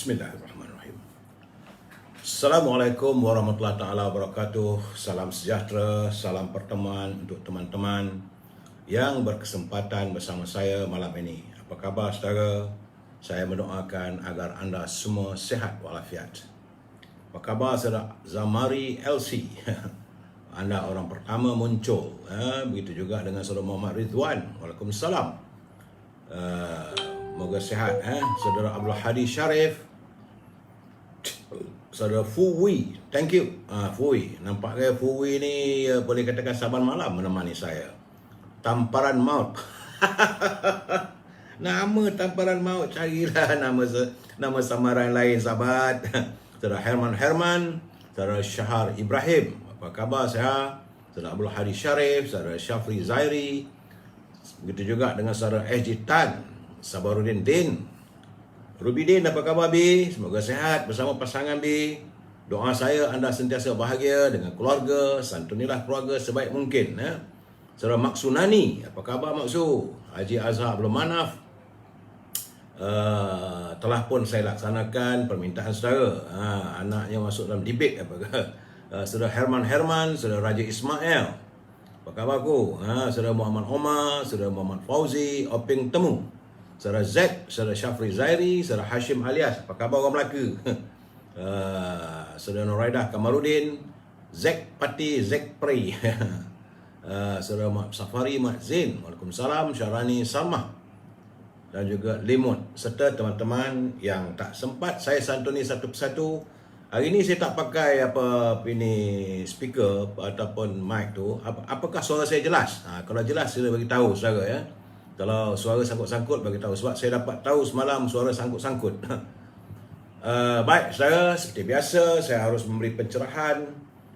Bismillahirrahmanirrahim. Assalamualaikum warahmatullahi taala wabarakatuh. Salam sejahtera, salam pertemuan untuk teman-teman yang berkesempatan bersama saya malam ini. Apa khabar saudara? Saya mendoakan agar anda semua sihat walafiat. Apa khabar saudara Zamari LC? Anda orang pertama muncul. Begitu juga dengan saudara Muhammad Ridwan. Waalaikumsalam. Moga sihat. Saudara Abdul Hadi Sharif, saudara Fu Wei, thank you. Fu Wei, nampaknya Fu Wei ni boleh katakan saban malam menemani saya. Tamparan maut. Nama tamparan maut, carilah nama samaran lain sahabat. Saudara Herman, saudara Syahar Ibrahim, apa khabar saya? Saudara Abdul Hadi Sharif, saudara Syafri Zairi, begitu juga dengan saudara SG Tan, Sabaruddin Din, Ruby Din, apa khabar Bi? Semoga sehat bersama pasangan Bi. Doa saya anda sentiasa bahagia dengan keluarga, santunilah keluarga sebaik mungkin. Saudara Maksunani, apa khabar Maksu? Haji Azhar Abdul Manaf, telah pun saya laksanakan permintaan saudara. Anaknya masuk dalam debate apa ke? Saudara Herman, saudara Raja Ismail, apa khabar ku? Saudara Muhammad Omar, saudara Muhammad Fauzi, Oping Temu, saudara Z, saudara Syafri Zairi, saudara Hashim Alias, apa khabar orang Melaka? Saudara Nuraidah Kamarudin, Zek Pati, Zek Prey, saudara Mak Safari, Mak Zain, Waalaikumsalam, Syarani Salmah, dan juga Limut, serta teman-teman yang tak sempat saya santuni satu persatu. Hari ini saya tak pakai ini speaker ataupun mic tu. Apakah suara saya jelas? Kalau jelas saya bagi tahu saudara ya. Kalau suara sangkut-sangkut bagi tahu, sebab saya dapat tahu semalam suara sangkut-sangkut. Baik saudara, seperti biasa saya harus memberi pencerahan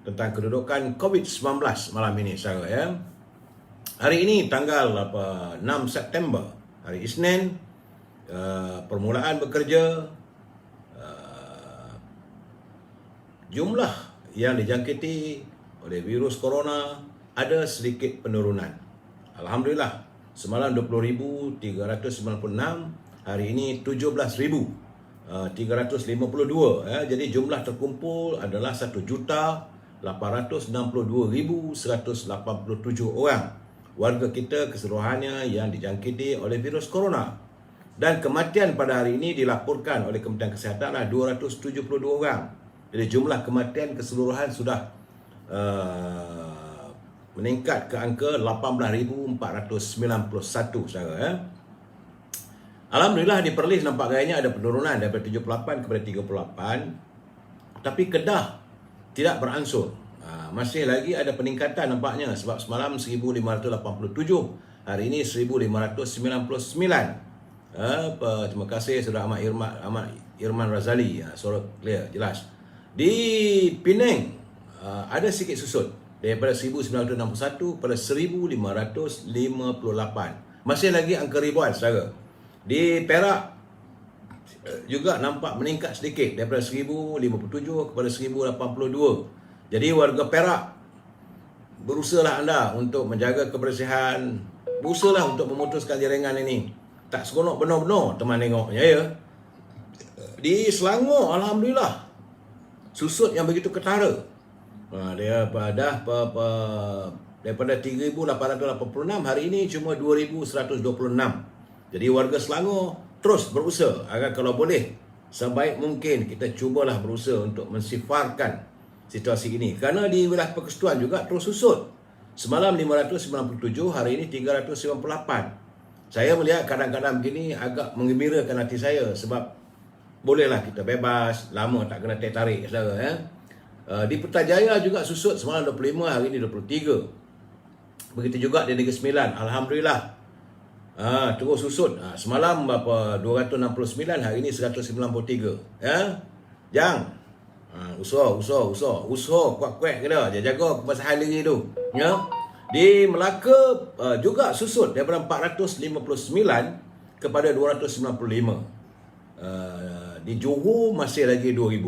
tentang kedudukan COVID-19 malam ini saudara ya. Hari ini tanggal 6 September, hari Isnin, permulaan bekerja. Jumlah yang dijangkiti oleh virus corona ada sedikit penurunan. Alhamdulillah, semalam 20,396, hari ini 17,352. Jadi jumlah terkumpul adalah 1,862,187 orang warga kita keseluruhannya yang dijangkiti oleh virus corona. Dan kematian pada hari ini dilaporkan oleh Kementerian Kesihatan adalah 272 orang. Jadi jumlah kematian keseluruhan sudah meningkat ke angka 18,491 saudara ya. Alhamdulillah di Perlis nampak gayanya ada penurunan daripada 78 kepada 38. Tapi Kedah tidak berangsur. Masih lagi ada peningkatan nampaknya, sebab semalam 1,587, hari ini 1,599. Terima kasih Saudara Ahmad Irman Razali. Suara clear, jelas. Di Penang ada sikit susut daripada 1961 pada 1558. Masih lagi angka ribuan saudara. Di Perak juga nampak meningkat sedikit daripada 1057 kepada 1082. Jadi warga Perak, berusahalah anda untuk menjaga kebersihan, berusahalah untuk memutuskan jaringan ini. Tak seronok benar-benar teman tengoknya ya. Di Selangor alhamdulillah susut yang begitu ketara. Dia daripada 3,886 hari ini cuma 2,126. Jadi warga Selangor terus berusaha agar kalau boleh sebaik mungkin kita cubalah berusaha untuk mensifarkan situasi ini. Kerana di wilayah persekutuan juga terus susut. Semalam 597, hari ini 398. Saya melihat kadang-kadang begini agak menggembirakan hati saya, sebab bolehlah kita bebas, lama tak kena tarik saudara ya. Di Putrajaya juga susut, semalam 25, hari ini 23. Begitu juga di Negeri Sembilan, alhamdulillah terus susut. Semalam 269, hari ini 193 ya. Jang usaha kuat-kuat kena jaga kebersihan diri tu ya. Di Melaka juga susut daripada 459 kepada 295. Di Johor masih lagi 2,000.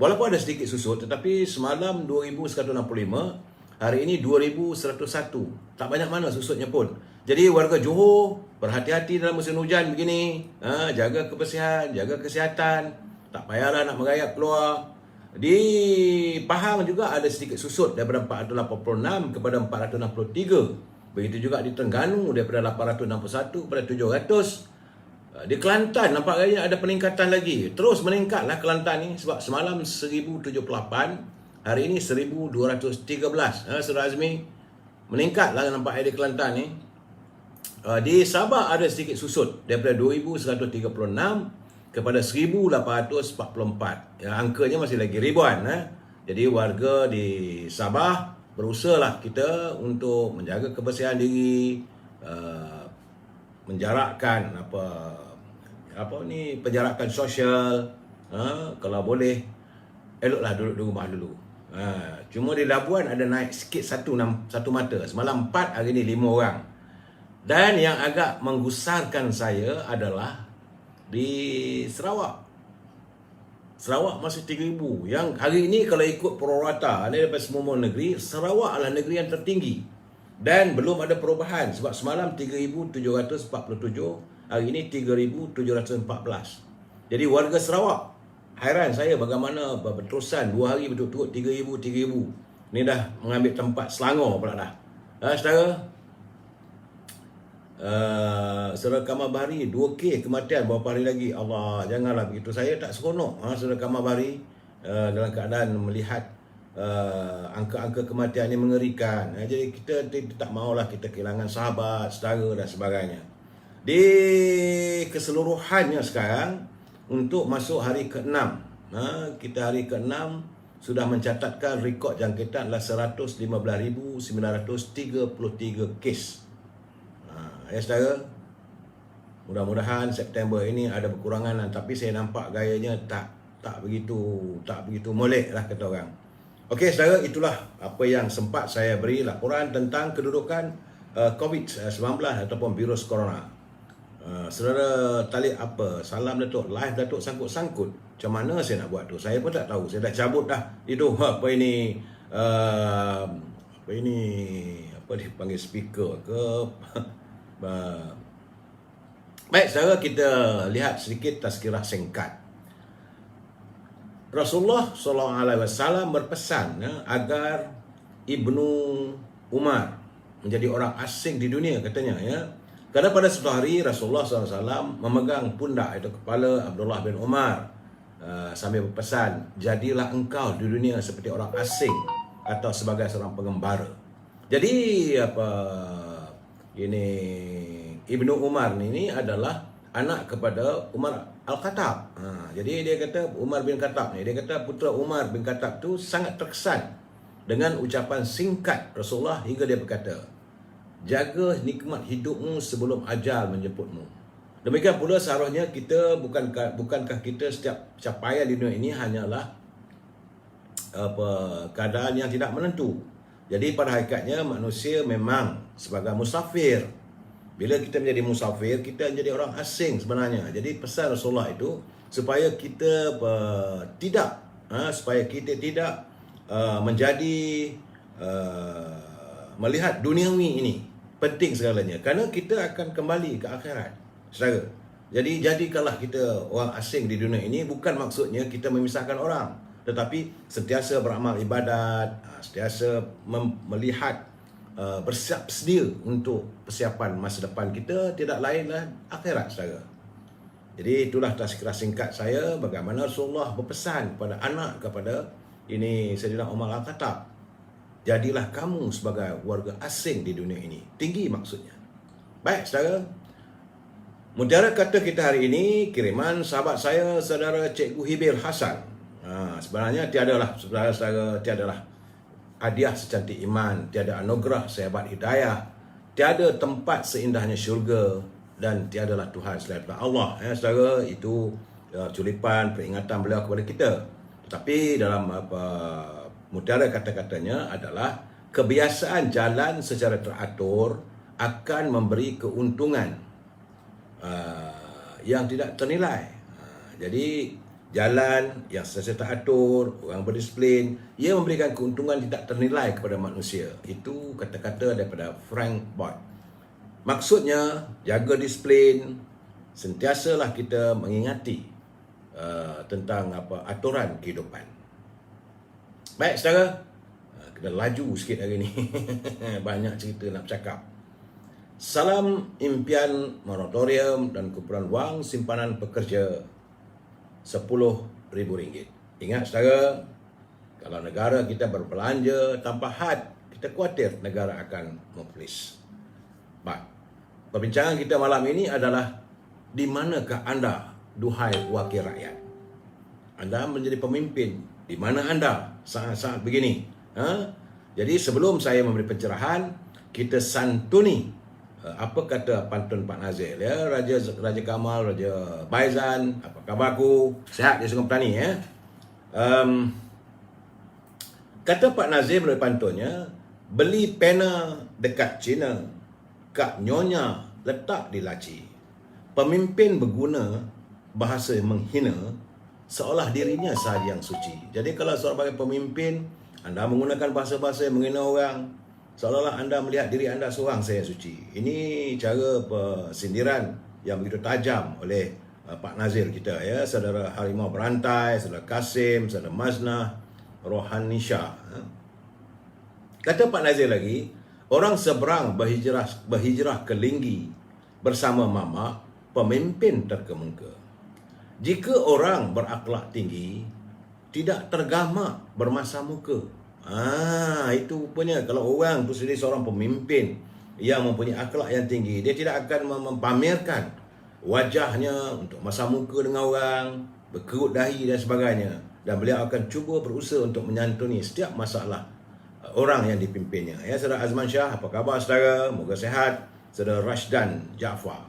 Walaupun ada sedikit susut, tetapi semalam 2,165, hari ini 2,101. Tak banyak mana susutnya pun. Jadi warga Johor berhati-hati dalam musim hujan begini. Jaga kebersihan, jaga kesihatan. tak payahlah nak merayap keluar. Di Pahang juga ada sedikit susut daripada 486 kepada 463. Begitu juga di Terengganu daripada 861 kepada 700. Di Kelantan nampak gaya ada peningkatan lagi. Terus meningkatlah Kelantan ni sebab semalam 1078, hari ini 1213. Saudara Azmi, meningkatlah nampak di Kelantan ni. Di Sabah ada sedikit susut daripada 2136 kepada 1844. Angkanya masih lagi ribuan. Jadi warga di Sabah berusahalah kita untuk menjaga kebersihan diri, menjarakkan penjarakan sosial, kalau boleh eloklah duduk di rumah dulu. Cuma di Labuan ada naik sikit satu mata. Semalam 4, hari ni 5 orang. Dan yang agak menggusarkan saya adalah di Sarawak. Sarawak masih 3,000. Yang hari ini kalau ikut prorata daripada semua negeri, Sarawak adalah negeri yang tertinggi. Dan belum ada perubahan sebab semalam 3,747, hari ini 3,714. Jadi warga Sarawak, hairan saya bagaimana berterusan 2 hari berturut-turut 3,000. Ni dah mengambil tempat Selangor pula dah. Saudara, Saudara Kamal Bahari 2K kematian beberapa hari lagi. Allah, janganlah begitu. Saya tak seronok Saudara Kamal Bahari dalam keadaan melihat angka-angka kematian ini mengerikan. Jadi kita tak maulah kita kehilangan sahabat, saudara dan sebagainya. Di keseluruhannya sekarang untuk masuk hari ke-6, kita hari ke-6 sudah mencatatkan rekod jangkitan adalah 115,933 kes. Saudara, mudah-mudahan September ini ada berkurangan, tapi saya nampak gayanya tak begitu molek lah kata orang. Okey saudara, itulah apa yang sempat saya beri laporan tentang kedudukan COVID-19 ataupun virus corona. Saudara talik apa? Salam Datuk, live Datuk sangkut-sangkut. Macam mana saya nak buat tu? Saya pun tak tahu. Saya dah cabut dah itu apa dipanggil speaker ke. Baik saudara, kita lihat sedikit tazkirah singkat. Rasulullah SAW berpesan agar Ibnu Umar menjadi orang asing di dunia katanya. Kerana pada suatu hari Rasulullah SAW memegang pundak itu kepala Abdullah bin Umar sambil berpesan, jadilah engkau di dunia seperti orang asing atau sebagai seorang pengembara. Jadi Ibnu Umar ini adalah anak kepada Umar Al-Khattab. Jadi dia kata Umar bin Khattab ni, dia kata putera Umar bin Khattab tu sangat terkesan dengan ucapan singkat Rasulullah hingga dia berkata, jaga nikmat hidupmu sebelum ajal menjemputmu. Demikian pula seharusnya kita bukankah kita setiap capaian di dunia ini hanyalah keadaan yang tidak menentu. Jadi pada hakikatnya manusia memang sebagai musafir. Bila kita menjadi musafir, kita menjadi orang asing sebenarnya. Jadi pesan Rasulullah itu supaya kita tidak menjadi melihat duniawi ini penting segalanya. Kerana kita akan kembali ke akhirat, saudara. Jadi jadikanlah kita orang asing di dunia ini, bukan maksudnya kita memisahkan orang, tetapi sentiasa beramal ibadat, sentiasa melihat, bersiap sedia untuk persiapan masa depan kita, tidak lainlah akhirat, saudara. Jadi itulah tazkirah singkat saya bagaimana Rasulullah berpesan kepada ini Sayyidina Umar Al-Khattab, jadilah kamu sebagai warga asing di dunia ini. Tinggi maksudnya. Baik saudara, mutiara kata kita hari ini kiriman sahabat saya, saudara Cikgu Hibir Hasan. Sebenarnya tiadalah hadiah secantik iman, tiada anugerah sehebat hidayah, tiada tempat seindahnya syurga, dan tiadalah Tuhan selain Allah. Saudara, itu culipan peringatan beliau kepada kita. Tetapi dalam mutiara kata-katanya adalah kebiasaan jalan secara teratur akan memberi keuntungan yang tidak ternilai. Jadi jalan yang secara teratur, orang berdisiplin, ia memberikan keuntungan tidak ternilai kepada manusia. Itu kata-kata daripada Frank Boyd. Maksudnya, jaga disiplin, sentiasalah kita mengingati tentang aturan kehidupan. Baik saudara, kita laju sikit hari ni. Banyak cerita nak bercakap. Salam impian moratorium dan kumpulan wang simpanan pekerja RM10,000. Ingat saudara, kalau negara kita berbelanja tanpa had, kita khawatir negara akan mempolis. Baik, perbincangan kita malam ini adalah di manakah anda, duhai wakil rakyat? Anda menjadi pemimpin, di mana anda saat-saat begini? Jadi sebelum saya memberi pencerahan, kita santuni apa kata pantun Pak Nazir ya, Raja Kamal, Raja Baizan, apa khabarku? Sihat di Sungai Petani ya. Kata Pak Nazir melalui pantunnya, beli pena dekat China, Kak Nyonya letak di laci. Pemimpin berguna bahasa menghina seolah dirinya sahaja yang suci. Jadi kalau sebagai pemimpin, anda menggunakan bahasa-bahasa yang menghina orang, seolah-olah anda melihat diri anda seorang saya suci. Ini cara sindiran yang begitu tajam oleh Pak Nazir kita ya, saudara Harimau Berantai, saudara Kasim, saudara Maznah, Rohanisha. Kata Pak Nazir lagi, orang seberang berhijrah ke Linggi bersama mama, pemimpin terkemuka. Jika orang berakhlak tinggi, tidak tergamak bermasa muka. Itu rupanya kalau orang tu sendiri seorang pemimpin yang mempunyai akhlak yang tinggi, dia tidak akan mempamerkan wajahnya untuk masa muka dengan orang, berkerut dahi dan sebagainya. Dan beliau akan cuba berusaha untuk menyantuni setiap masalah orang yang dipimpinnya. Ya, saudara Azman Shah, apa khabar saudara? Moga sehat. Saudara Rashdan Jaafar.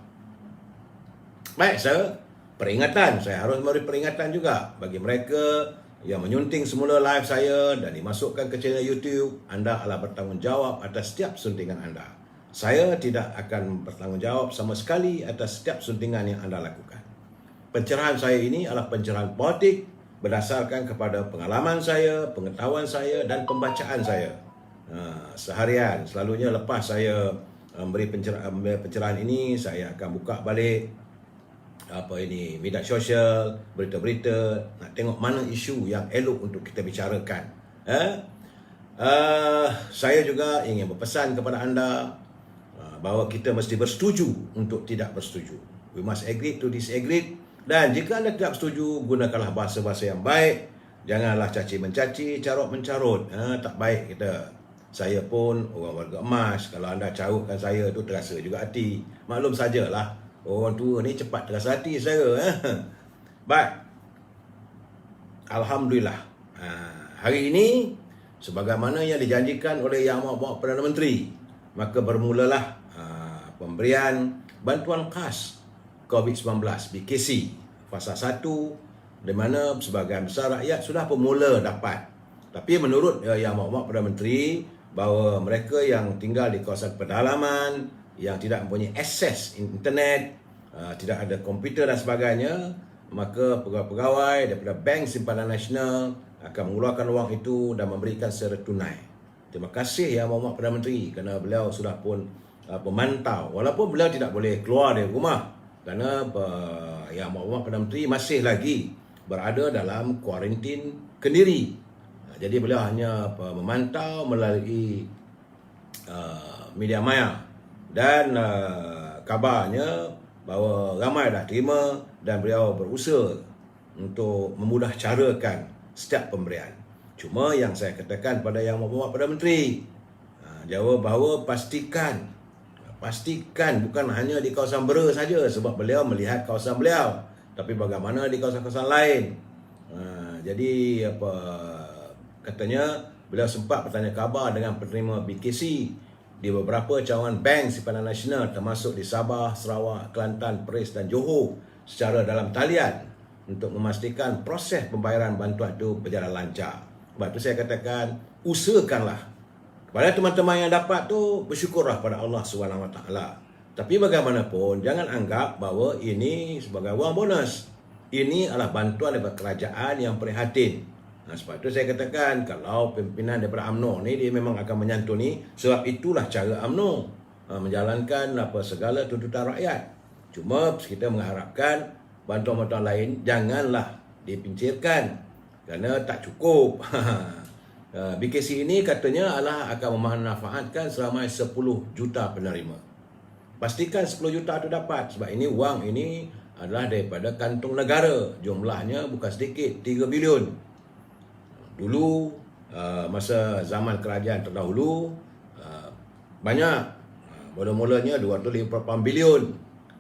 Baik, saudara, peringatan. Saya harus memberi peringatan juga bagi mereka yang menyunting semula live saya dan dimasukkan ke channel YouTube. Anda adalah bertanggungjawab atas setiap suntingan anda. Saya tidak akan bertanggungjawab sama sekali atas setiap suntingan yang anda lakukan. Pencerahan saya ini adalah pencerahan politik berdasarkan kepada pengalaman saya, pengetahuan saya dan pembacaan saya. Seharian, selalunya lepas saya memberi pencerahan ini, saya akan buka balik media sosial, berita-berita, nak tengok mana isu yang elok untuk kita bicarakan. Saya juga ingin berpesan kepada anda bahawa kita mesti bersetuju untuk tidak bersetuju. We must agree to disagree. Dan jika anda tidak setuju, gunakanlah bahasa-bahasa yang baik. Janganlah caci mencaci, carut mencarut. Tak baik kita. Saya pun orang warga emas. Kalau anda carutkan saya, itu terasa juga hati. Maklum sajalah, orang tua ni cepat terasa hati saya. Baik. Alhamdulillah. Hari ini, sebagaimana yang dijanjikan oleh Yang Amat Perdana Menteri, maka bermulalah pemberian bantuan khas COVID-19 BKC fasa 1, di mana sebahagian besar rakyat sudah pemula dapat. Tapi menurut Yang Amat Perdana Menteri, bahawa mereka yang tinggal di kawasan pedalaman, yang tidak mempunyai akses internet, tidak ada komputer dan sebagainya, maka pegawai-pegawai daripada Bank Simpanan Nasional akan mengeluarkan wang itu dan memberikan secara tunai. Terima kasih Yang Amat Perdana Menteri kerana beliau sudah pun memantau, walaupun beliau tidak boleh keluar dari rumah kerana Yang Amat Perdana Menteri masih lagi berada dalam kuarantin kendiri. Jadi beliau hanya memantau melalui media maya dan kabarnya bahawa ramai dah terima dan beliau berusaha untuk memudah carakan setiap pemberian. Cuma yang saya katakan pada Yang Amat Perdana Menteri, jawab bahawa pastikan bukan hanya di kawasan Bera saja, sebab beliau melihat kawasan beliau, tapi bagaimana di kawasan-kawasan lain. Jadi katanya beliau sempat bertanya khabar dengan penerima BKC di beberapa cawangan Bank Simpanan Nasional termasuk di Sabah, Sarawak, Kelantan, Perlis dan Johor secara dalam talian untuk memastikan proses pembayaran bantuan itu berjalan lancar. Sebab itu saya katakan, usahakanlah. Kepada teman-teman yang dapat tu, bersyukurlah pada Allah SWT. Tapi bagaimanapun, jangan anggap bahawa ini sebagai wang bonus. Ini adalah bantuan daripada kerajaan yang prihatin. Sebab itu saya katakan, kalau pimpinan daripada UMNO ni, dia memang akan menyantuni, sebab itulah cara UMNO menjalankan segala tuntutan rakyat. Cuma kita mengharapkan bantuan-bantuan lain janganlah dipincirkan kerana tak cukup. BKC ini katanya akan memanfaatkan seramai 10 juta penerima. Pastikan 10 juta itu dapat sebab ini wang ini adalah daripada kantung negara. Jumlahnya bukan sedikit, 3 bilion. Dulu masa zaman kerajaan terdahulu banyak. Mula-mulanya 258 bilion.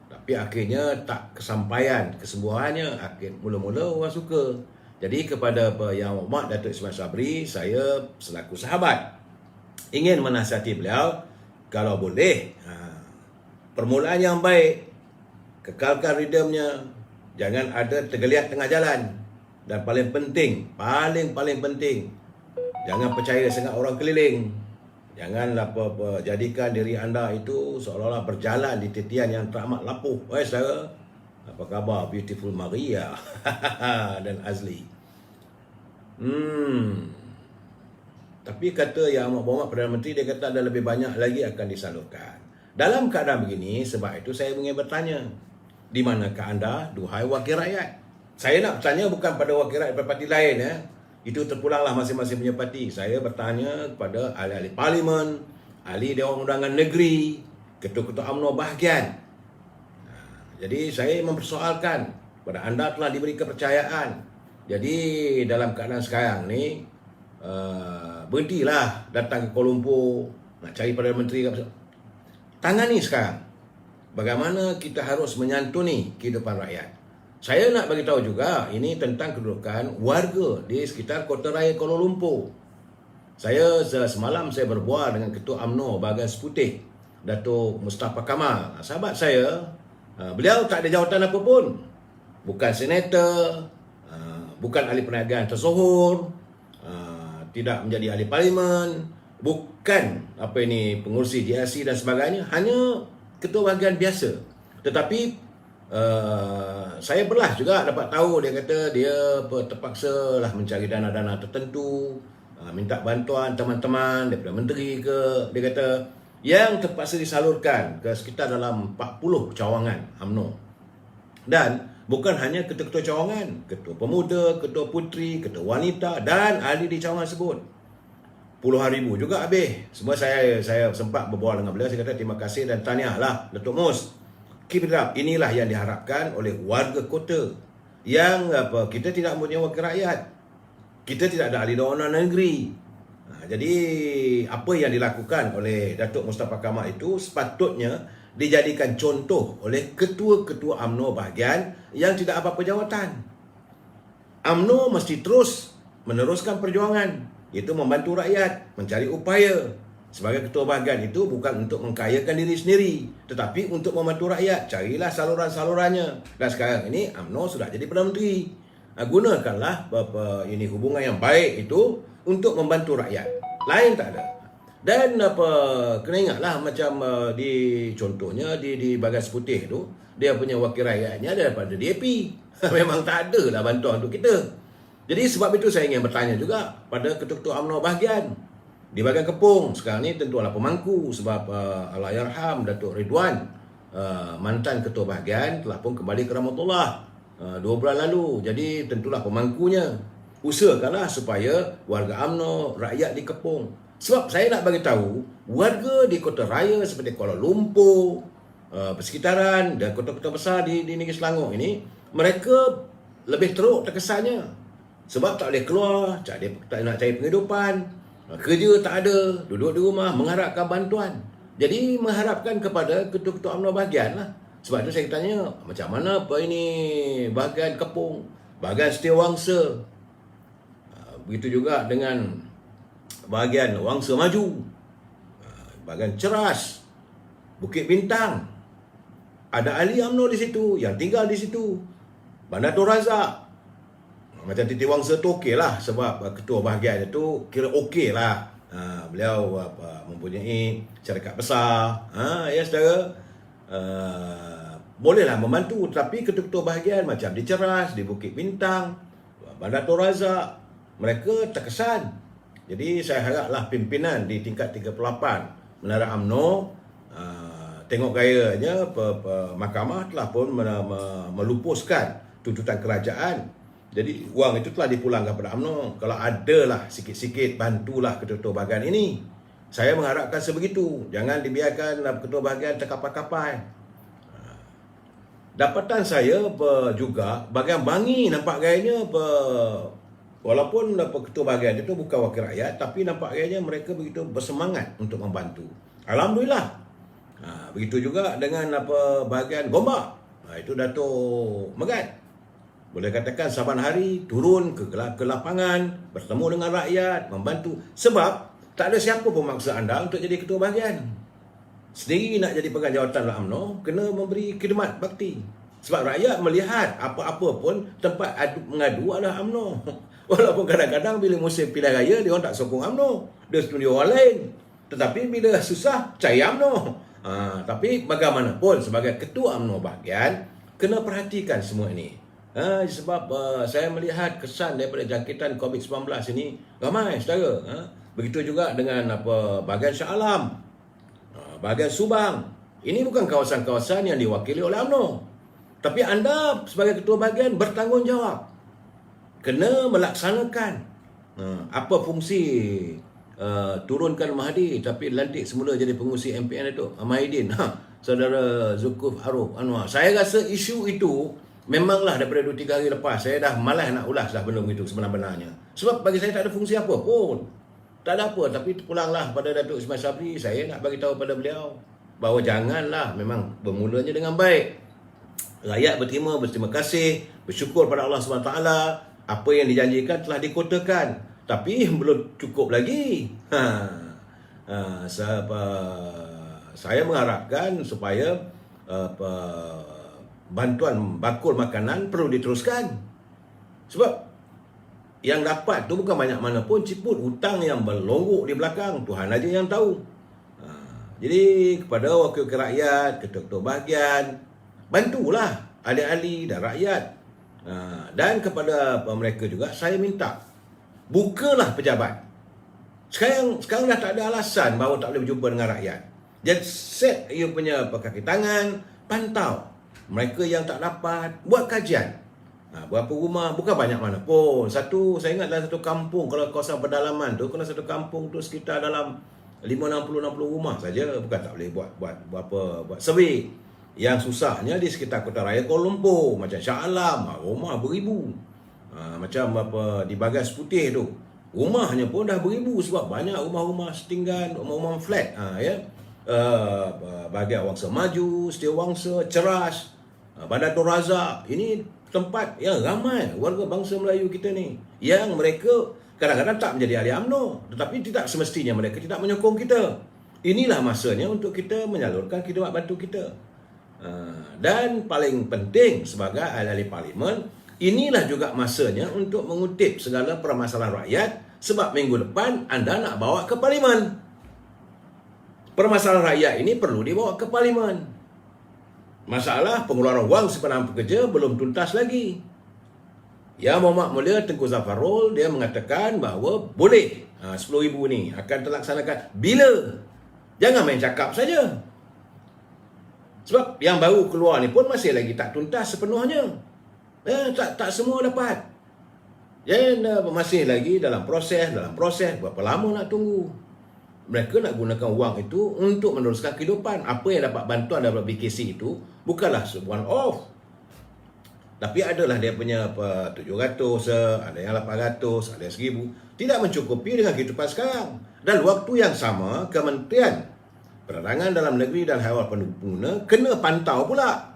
Tapi akhirnya tak kesampaian kesembuhannya. Mula-mula orang suka. Jadi kepada Yang Hormat Datuk Ismail Sabri, saya selaku sahabat ingin menasihati beliau, kalau boleh, permulaan yang baik, kekalkan ridhamnya, jangan ada tergeliat tengah jalan. Dan paling penting, paling penting, jangan percaya sangat orang keliling. Janganlah jadikan diri anda itu seolah-olah berjalan di titian yang teramat lapuh. Wahai saudara, apa khabar beautiful Maria dan Azli? Tapi kata Yang Amat Berhormat Perdana Menteri, dia kata ada lebih banyak lagi akan disalurkan. Dalam keadaan begini, sebab itu saya ingin bertanya, di manakah anda, duhai wakil rakyat? Saya nak bertanya bukan pada wakil rakyat parti lain, ya. Itu terpulanglah masing-masing punya parti. Saya bertanya kepada ahli-ahli parlimen, ahli Dewan Undangan Negeri, ketua-ketua UMNO bahagian. Jadi saya mempersoalkan kepada anda telah diberi kepercayaan. Jadi dalam keadaan sekarang ni, berhentilah datang ke Kuala Lumpur nak cari Perdana Menteri. Tangani sekarang bagaimana kita harus menyantuni kehidupan rakyat. Saya nak bagi tahu juga ini tentang kedudukan warga di sekitar Kota Raya Kuala Lumpur. Semalam saya berbual dengan Ketua UMNO Bahagian Seputih, Datuk Mustafa Kamal, sahabat saya. Beliau tak ada jawatan apa pun. Bukan senator, bukan ahli perniagaan tersohor, tidak menjadi ahli parlimen, bukan pengurusi GRC dan sebagainya, hanya ketua bahagian biasa. Tetapi saya belah juga dapat tahu dia kata dia terpaksa lah mencari dana-dana tertentu, minta bantuan teman-teman daripada menteri ke, dia kata yang terpaksa disalurkan ke sekitar dalam 40 cawangan UMNO. Dan bukan hanya ketua-ketua cawangan, ketua pemuda, ketua puteri, ketua wanita dan ahli di cawangan tersebut. Puluhan ribu juga habis. Semua saya sempat berbual dengan beliau, saya kata terima kasih dan tahniahlah Datuk Mus. Keep it up. Inilah yang diharapkan oleh warga kota. Yang kita tidak mempunyai wakil rakyat. Kita tidak ada ahli Dewan Undangan Negeri. Jadi apa yang dilakukan oleh Datuk Mustafa Kamal itu sepatutnya dijadikan contoh oleh ketua-ketua UMNO bahagian yang tidak apa-apa jawatan. UMNO mesti terus meneruskan perjuangan, iaitu membantu rakyat, mencari upaya. Sebagai ketua bahagian itu bukan untuk mengkayakan diri sendiri, tetapi untuk membantu rakyat. Carilah saluran-salurannya. Dan sekarang ini UMNO sudah jadi Perdana Menteri. Gunakanlah ini hubungan yang baik itu untuk membantu rakyat. Lain tak ada. Dan kena ingatlah macam contohnya di Bahagian Seputih tu, dia punya wakil rakyatnya daripada DAP. Memang tak ada lah bantuan untuk kita. Jadi sebab itu saya ingin bertanya juga pada ketua-ketua UMNO bahagian di Bahagian Kepung. Sekarang ni tentu adalah pemangku sebab Allahyarham Datuk Ridwan, mantan ketua bahagian, telah pun kembali ke rahmatullah 2 bulan lalu. Jadi tentulah pemangkunya. Usahakanlah supaya warga UMNO, rakyat di Kepung. Sebab saya nak bagi tahu, warga di kota raya seperti Kuala Lumpur, persekitaran dan kota-kota besar di negeri Selangor ini, mereka lebih teruk terkesannya. Sebab tak boleh keluar, tak nak cari penghidupan, kerja tak ada, duduk di rumah mengharapkan bantuan. Jadi mengharapkan kepada ketua-ketua UMNO bahagian lah. Sebab itu saya tanya, macam mana bahagian Kepung, bahagian Setiawangsa. Begitu juga dengan bahagian Wangsa Maju, bahagian Ceras, Bukit Bintang. Ada ahli UMNO di situ, yang tinggal di situ. Bandar Tun Razak. Macam Titi Wangsa tu okey lah, sebab ketua bahagian itu kira okey lah. Beliau mempunyai syarikat besar. Ya saudara, bolehlah membantu. Tapi ketua-ketua bahagian macam di Ceras, di Bukit Bintang, Bandar Tun Razak, mereka terkesan. Jadi saya haraplah pimpinan di tingkat 38 Menara UMNO tengok gayanya mahkamah telah pun melupuskan tuntutan kerajaan Jadi wang itu telah dipulangkan kepada UMNO. Kalau adalah sikit-sikit, bantulah ketua bahagian ini. Saya mengharapkan sebegitu. Jangan dibiarkan ketua bahagian terkapai-kapai. Dapatan saya juga bahagian Bangi nampak gayanya walaupun ketua bahagian itu bukan wakil rakyat, tapi nampak gayanya mereka begitu bersemangat untuk membantu. Alhamdulillah. Begitu juga dengan bahagian Gombak. Itu Dato' Megat. Boleh katakan saban hari turun ke lapangan, bertemu dengan rakyat, membantu. Sebab tak ada siapa pun maksa anda untuk jadi ketua bahagian. Sendiri nak jadi pegang jawatan dalam UMNO, kena memberi khidmat bakti. Sebab rakyat melihat apa-apa pun tempat mengadu adalah UMNO. Walaupun kadang-kadang bila musim pilihan raya, dia orang tak sokong UMNO. Dia setuju orang lain. Tetapi bila susah, cari UMNO. Tapi bagaimanapun sebagai ketua UMNO bahagian, kena perhatikan semua ini. Sebab saya melihat kesan daripada jangkitan COVID-19 ini ramai saudara. Begitu juga dengan bahagian Shah Alam, bahagian Subang. Ini bukan kawasan-kawasan yang diwakili oleh UMNO. Tapi anda sebagai ketua bahagian bertanggungjawab. Kena melaksanakan apa fungsi turunkan Mahathir tapi lantik semula jadi pengurusi MPN itu Mahidin. Saudara Zulkifli Arif Anwar. Saya rasa isu itu memanglah daripada 2-3 hari lepas saya dah malas nak ulas dah benda itu sebenar-benarnya. Sebab bagi saya tak ada fungsi apa pun. Tak ada apa, tapi pulanglah pada Datuk Ismail Sabri, saya nak bagi tahu pada beliau bahawa janganlah, memang bermulanya dengan baik. Rakyat berterima kasih, bersyukur pada Allah SWT, apa yang dijanjikan telah dikotakan. Tapi belum cukup lagi. Saya mengharapkan supaya bantuan bakul makanan perlu diteruskan. Sebab yang dapat tu bukan banyak mana pun, ciput hutang yang berlonggok di belakang, Tuhan aja yang tahu. Jadi kepada wakil-wakil rakyat, ketua-ketua bahagian, bantulah ahli-ahli dan rakyat. Dan kepada mereka juga saya minta, bukalah pejabat. Sekarang dah tak ada alasan bahawa tak boleh berjumpa dengan rakyat. Jadi set ia punya kaki tangan, pantau mereka yang tak dapat, buat kajian. Berapa rumah, bukan banyak mana pun. Saya ingat dalam satu kampung, kalau kawasan pedalaman tu, kalau satu kampung tu sekitar dalam 60 rumah saja, bukan tak boleh buat survey. Yang susahnya di sekitar kota raya Kuala Lumpur, macam Shah Alam, rumah beribu. Macam di Bagas Putih tu, rumahnya pun dah beribu sebab banyak rumah-rumah setinggan, rumah-rumah flat. Bahagian Wangsa Maju, Setiawangsa, Ceras, Bandar Tun Razak. Ini tempat yang ramai warga bangsa Melayu kita ni, yang mereka kadang-kadang tak menjadi ahli UMNO, tetapi tidak semestinya mereka tidak menyokong kita. Inilah masanya untuk kita menyalurkan khidmat bantu kita. Dan paling penting sebagai ahli parlimen, inilah juga masanya untuk mengutip segala permasalahan rakyat, sebab minggu depan anda nak bawa ke parlimen. Permasalahan rakyat ini perlu dibawa ke parlimen. Masalah pengeluaran wang simpanan pekerja belum tuntas lagi. Ya, Muhammad Mulia Tengku Zafarul, dia mengatakan bahawa boleh 10,000 ni akan terlaksanakan bila. Jangan main cakap saja. Sebab yang baru keluar ni pun masih lagi tak tuntas sepenuhnya. Tak semua dapat. Jadi masih lagi dalam proses. Berapa lama nak tunggu? Mereka nak gunakan wang itu untuk meneruskan kehidupan. Apa yang dapat bantuan daripada BKC itu bukanlah one off. Tapi adalah dia punya 700, ada yang 800, ada yang 1,000. Tidak mencukupi dengan kehidupan sekarang. Dan waktu yang sama, Kementerian Penerangan Dalam Negeri dan Haiwan Pengguna kena pantau pula.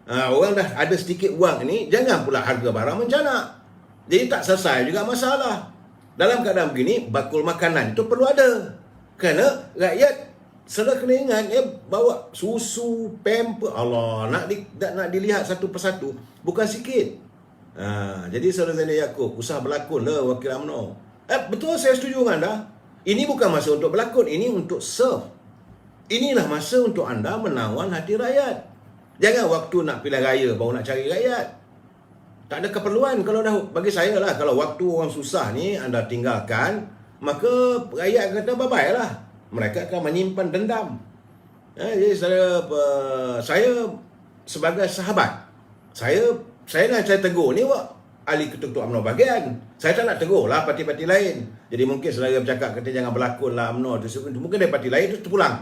Orang dah ada sedikit wang ini, jangan pula harga barang mencanak. Jadi tak selesai juga masalah. Dalam keadaan begini, bakul makanan itu perlu ada. Kerana rakyat selalu kena ingat, bawa susu, pamper, Allah, nak dilihat satu persatu, bukan sikit. Jadi Saudara Zainal Yaakob, usah berlakon lah wakil UMNO. Betul, saya setuju dengan anda. Ini bukan masa untuk berlakon, ini untuk serve. Inilah masa untuk anda menawan hati rakyat. Jangan waktu nak pilihan raya baru nak cari rakyat. Tak ada keperluan. Kalau dah, bagi saya lah, kalau waktu orang susah ni anda tinggalkan, maka rakyat kata bye-bye lah. Mereka akan menyimpan dendam. Jadi saya sebagai sahabat, saya tegur ni, ahli ketua UMNO bahagian. Saya tak nak tegur lah parti-parti lain. Jadi mungkin saudara bercakap kata jangan berlakon lah UMNO tersebut. Mungkin dari parti lain itu terpulang.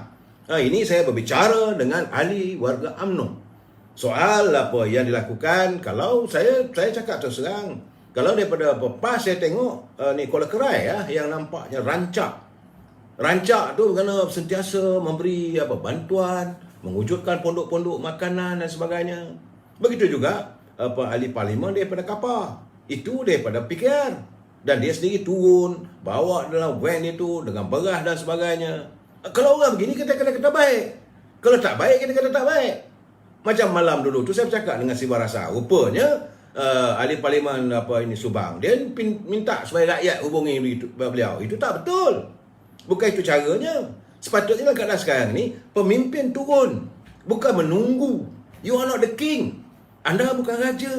Ini saya berbicara dengan ahli warga UMNO. Soal apa yang dilakukan, kalau saya cakap terus terang, kalau daripada PAS saya tengok ni Kuala Kerai yang nampaknya rancak. Rancak tu kerana sentiasa memberi bantuan, mewujudkan pondok-pondok makanan dan sebagainya. Begitu juga ahli parlimen daripada KAPA. Itu daripada PKR. Dan dia sendiri turun, bawa dalam van itu dengan beras dan sebagainya. Kalau orang begini kita kata baik. Kalau tak baik kita kata tak baik. Macam malam dulu tu saya bercakap dengan si Barasa. Rupanya ahli parlimen Subang, dia minta supaya rakyat hubungi beliau. Itu tak betul. Bukan itu caranya. Sepatutnya dalam keadaan sekarang ni pemimpin turun, bukan menunggu. You are not the king. Anda bukan raja.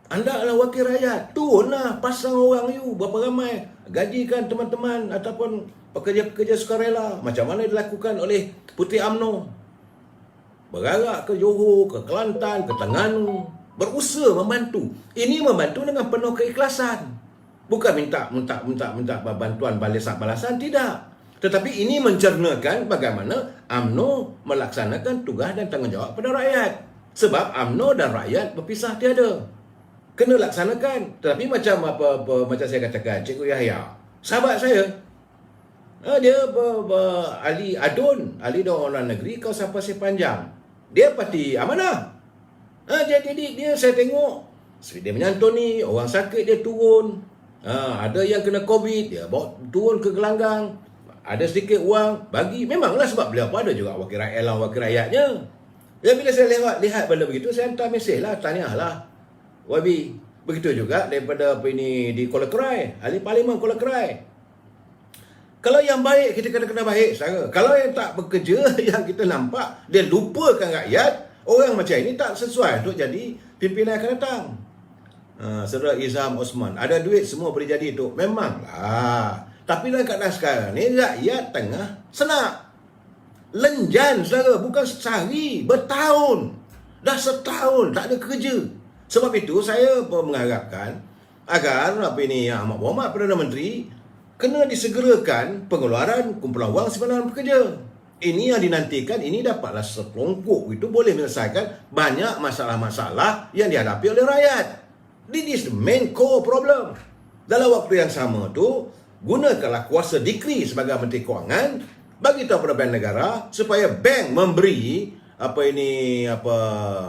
Anda adalah wakil rakyat. Turunlah, pasang orang you berapa ramai. Gajikan teman-teman ataupun pekerja-pekerja sukarela. Macam mana dilakukan oleh Puteri UMNO. Bergerak ke Johor, ke Kelantan, ke Terengganu, berusaha membantu. Ini membantu dengan penuh keikhlasan. Bukan minta bantuan balasan, tidak. Tetapi ini mencernakan bagaimana UMNO melaksanakan tugas dan tanggungjawab pada rakyat. Sebab UMNO dan rakyat berpisah tiada. Kena laksanakan. Tetapi macam macam saya katakan, Cikgu Yahya, sahabat saya, dia ahli adun, ahli orang negeri kawasan Pasir Panjang. Dia parti Amanah. Jadi dia saya tengok dia menyantuni orang sakit, dia turun. Ada yang kena COVID, dia bawa turun ke gelanggang. Ada sedikit wang bagi. Memanglah sebab beliau pun ada juga wakil rakyatnya. Dan bila saya lihat benda begitu, saya hantar mesej lah, tahniah lah YB. Begitu juga daripada di Kuala Kerai, ahli parlimen Kuala Kerai. Kalau yang baik, kita kena baik, saudara. Kalau yang tak bekerja, yang kita nampak, dia lupakan rakyat, orang macam ini tak sesuai untuk jadi pimpinan akan datang. Saudara Izam Osman, ada duit semua boleh jadi tu. Memanglah. Tapi dalam keadaan sekarang ni, rakyat tengah senak. Lenjan, saudara. Bukan sehari, bertahun. Dah setahun, tak ada kerja. Sebab itu, saya mengharapkan agar Ahmad Mohamad Perdana Menteri kena disegerakan pengeluaran kumpulan wang simpanan pekerja. Ini yang dinantikan, ini dapatlah sekelongkok itu boleh menyelesaikan banyak masalah-masalah yang dihadapi oleh rakyat. This is the main core problem. Dalam waktu yang sama tu, gunakanlah kuasa dikri sebagai Menteri Kewangan, bagi tahu pada bank negara supaya bank memberi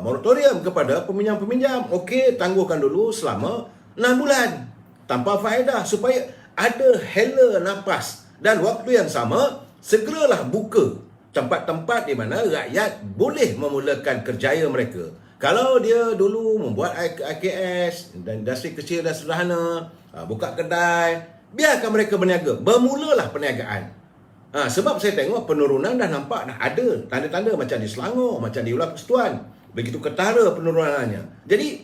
moratorium kepada peminjam-peminjam. Okey, tangguhkan dulu selama 6 bulan tanpa faedah supaya ada hela nafas, dan waktu yang sama segeralah buka tempat-tempat di mana rakyat boleh memulakan kerjaya mereka. Kalau dia dulu membuat IKS dan industri kecil dan sederhana, buka kedai, biarkan mereka berniaga, bermulalah perniagaan. Sebab saya tengok penurunan dah nampak, dah ada tanda-tanda macam di Selangor, macam di Ular Persekutuan, begitu ketara penurunannya. Jadi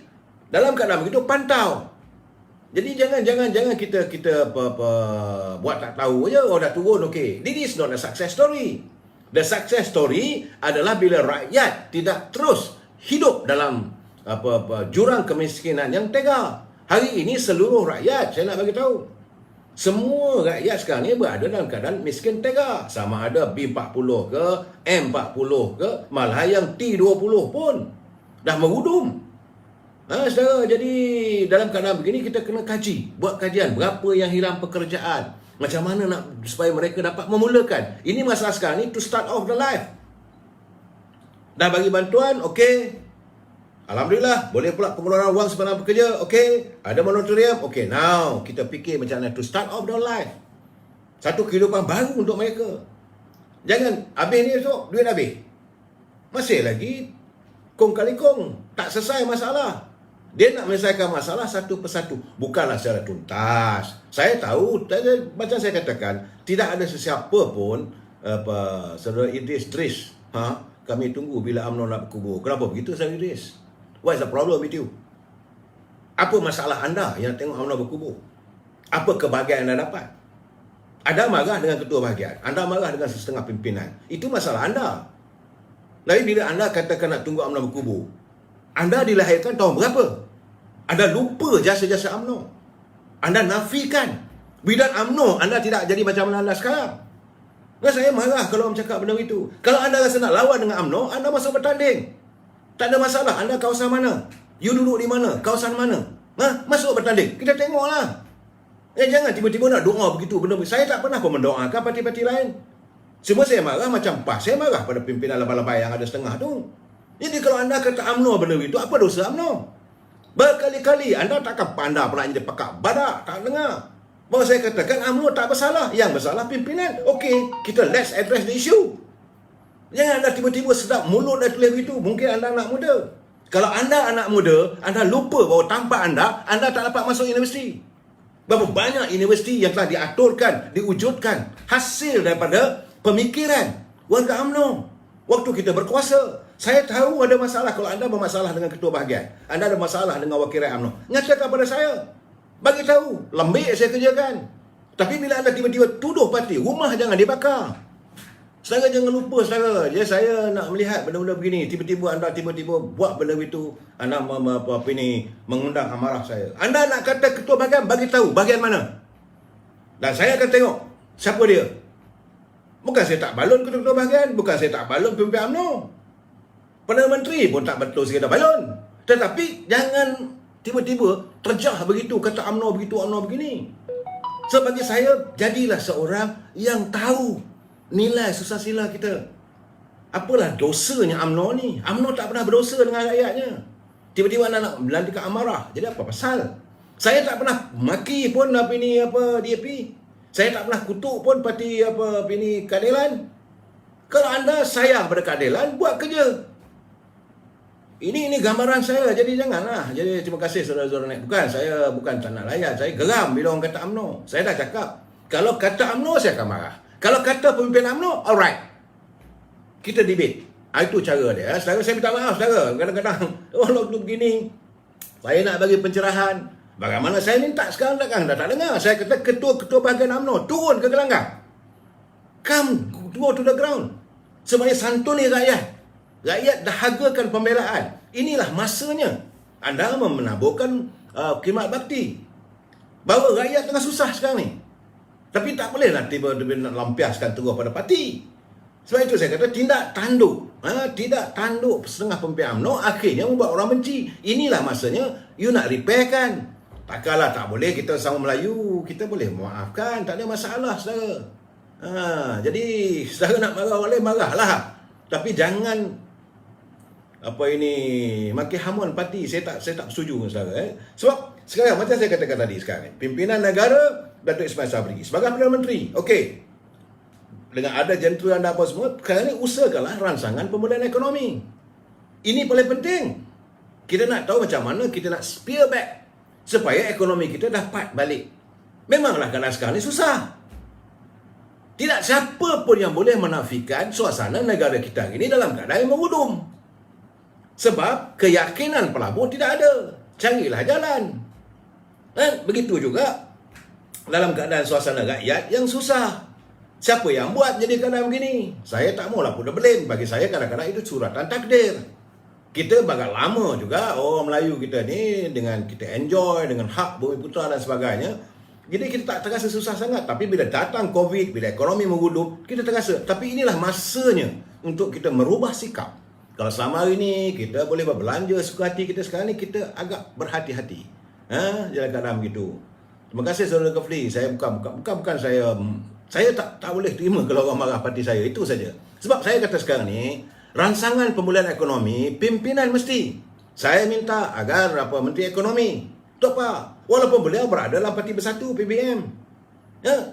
dalam keadaan begitu, pantau. Jadi jangan kita buat tak tahu aja. Dah turun, okey. This is not a success story. The success story adalah bila rakyat tidak terus hidup dalam jurang kemiskinan yang tega. Hari ini seluruh rakyat, saya nak bagi tahu, semua rakyat sekarang ni berada dalam keadaan miskin tega. Sama ada B40 ke, M40 ke, malah yang T20 pun dah merudum. Saudara, jadi dalam keadaan begini kita kena kaji, buat kajian berapa yang hilang pekerjaan, macam mana nak supaya mereka dapat memulakan. Ini masalah sekarang ni to start off the life. Dah bagi bantuan, okey. Alhamdulillah, boleh pula pengeluaran wang simpanan pekerja, okey. Ada moratorium, okey. Now kita fikir macam mana to start off the life. Satu kehidupan baru untuk mereka. Jangan habis ni esok duit habis. Masih lagi kong kali kong, tak selesai masalah. Dia nak menyelesaikan masalah satu persatu, bukanlah secara tuntas. Saya tahu, macam saya katakan, tidak ada sesiapa pun saudara Idris Tris, kami tunggu bila UMNO nak berkubur. Kenapa begitu, saudara Idris? What is the problem with you? Apa masalah anda yang tengok UMNO berkubur? Apa kebahagiaan anda dapat? Anda marah dengan ketua bahagian, anda marah dengan setengah pimpinan. Itu masalah anda. Lain bila anda katakan nak tunggu UMNO berkubur, anda dilahirkan tahun berapa? Anda lupa jasa-jasa UMNO. Anda nafikan. Without UMNO, anda tidak jadi macam mana anda sekarang. Dan saya marah kalau orang cakap benda itu. Kalau anda rasa nak lawan dengan UMNO, anda masuk bertanding. Tak ada masalah. Anda kawasan mana? You duduk di mana? Kawasan mana? Masuk bertanding. Kita tengoklah. Jangan tiba-tiba nak doa begitu. Benda. Saya tak pernah pun mendoakan parti-parti lain. Cuma saya marah macam PAS. Saya marah pada pimpinan labai-labai yang ada setengah tu. Jadi kalau anda kata UMNO benda itu, apa dosa UMNO? Berkali-kali anda takkan pandai pernah jadi pakak badak. Tak dengar. Bahawa saya katakan UMNO tak bersalah. Yang bersalah pimpinan. Okey, kita let's address the issue. Jangan anda tiba-tiba sedap mulut dan tulis begitu. Mungkin anda anak muda. Kalau anda anak muda, anda lupa bahawa tanpa anda tak dapat masuk universiti. Berapa banyak universiti yang telah diaturkan, diwujudkan hasil daripada pemikiran warga UMNO. Waktu kita berkuasa, saya tahu ada masalah. Kalau anda bermasalah dengan ketua bahagian, anda ada masalah dengan wakil rakyat UMNO, nyatakan pada saya. Bagi tahu, lembik saya kerjakan. Tapi bila anda tiba-tiba tuduh parti, rumah jangan dibakar. Saudara jangan lupa, saudara. Saya nak melihat benda-benda begini. Tiba-tiba anda buat benda itu, anda mengundang amarah saya. Anda nak kata ketua bahagian, bagi tahu bahagian mana. Dan saya akan tengok siapa dia. Bukan saya tak balon ketua bahagian, bukan saya tak balon pimpinan UMNO. Perdana Menteri pun tak betul sekadar balon. Tetapi jangan tiba-tiba terjah begitu, kata UMNO begitu, UMNO begini. So bagi saya, jadilah seorang yang tahu nilai susasila kita. Apalah dosanya UMNO ni? UMNO tak pernah berdosa dengan rakyatnya. Tiba-tiba anda nak melantikan amarah. Jadi apa pasal? Saya tak pernah maki pun DAP. Saya tak pernah kutuk pun parti keadilan. Kalau anda sayang pada keadilan, buat kerja. Ini gambaran saya, jadi janganlah. Jadi terima kasih saudara-saudara naik. Saya bukan tak nak layan. Saya geram bila orang kata UMNO. Saya dah cakap, kalau kata UMNO saya akan marah. Kalau kata pemimpin UMNO, alright. Kita debate. Itu cara dia. Saudara, saya minta maaf saudara. Kadang-kadang, waktu begini, saya nak bagi pencerahan. Bagaimana saya minta sekarang dah tak dengar. Saya kata ketua-ketua bahagian UMNO, turun ke gelanggang. Come, go to the ground. Sebenarnya santuni rakyat. Rakyat dahagakan pembelaan. Inilah masanya anda menaburkan khidmat bakti. Bahawa rakyat tengah susah sekarang ni. Tapi tak bolehlah tiba-tiba nak lampiaskan terus pada parti. Sebab itu saya kata tindak tanduk. Tidak tanduk setengah pimpinan UMNO akhirnya membuat orang benci. Inilah masanya you nak repairkan. Takkanlah tak boleh kita sama Melayu. Kita boleh memaafkan. Tak ada masalah saudara. Jadi saudara nak marah boleh marahlah. Tapi jangan maki hamun parti. Saya tak setuju dengan saudara. Sebab sekarang macam saya katakan tadi sekarang, pimpinan negara Datuk Ismail Sabri sebagai Perdana Menteri, okey, dengan ada jentera anda apa semua, sekarang ni usahakanlah rancangan pemulihan ekonomi. Ini paling penting. Kita nak tahu macam mana kita nak spear back supaya ekonomi kita dapat balik. Memanglah keadaan sekarang ni susah. Tidak siapa pun yang boleh menafikan suasana negara kita ini dalam keadaan yang mengudum. Sebab keyakinan pelabur tidak ada. Carilah jalan. Begitu juga dalam keadaan suasana rakyat yang susah. Siapa yang buat jadi keadaan begini? Saya tak maulah pun blame. Bagi saya kadang-kadang itu suratan takdir. Kita bagak lama juga orang Melayu kita ni dengan kita enjoy dengan hak bumi putra dan sebagainya. Jadi kita tak terasa susah sangat. Tapi bila datang COVID, bila ekonomi mengudum, kita terasa. Tapi inilah masanya untuk kita merubah sikap. Kalau selama hari ni kita boleh berbelanja suka hati kita, sekarang ni kita agak berhati-hati. Jalan keadaan begitu. Terima kasih saudara Kefli. Saya bukan saya tak boleh terima kalau orang marah parti saya. Itu saja. Sebab saya kata sekarang ni rancangan pemulihan ekonomi pimpinan mesti. Saya minta agar Menteri Ekonomi Tok Pak, walaupun beliau berada dalam Parti Bersatu PBM,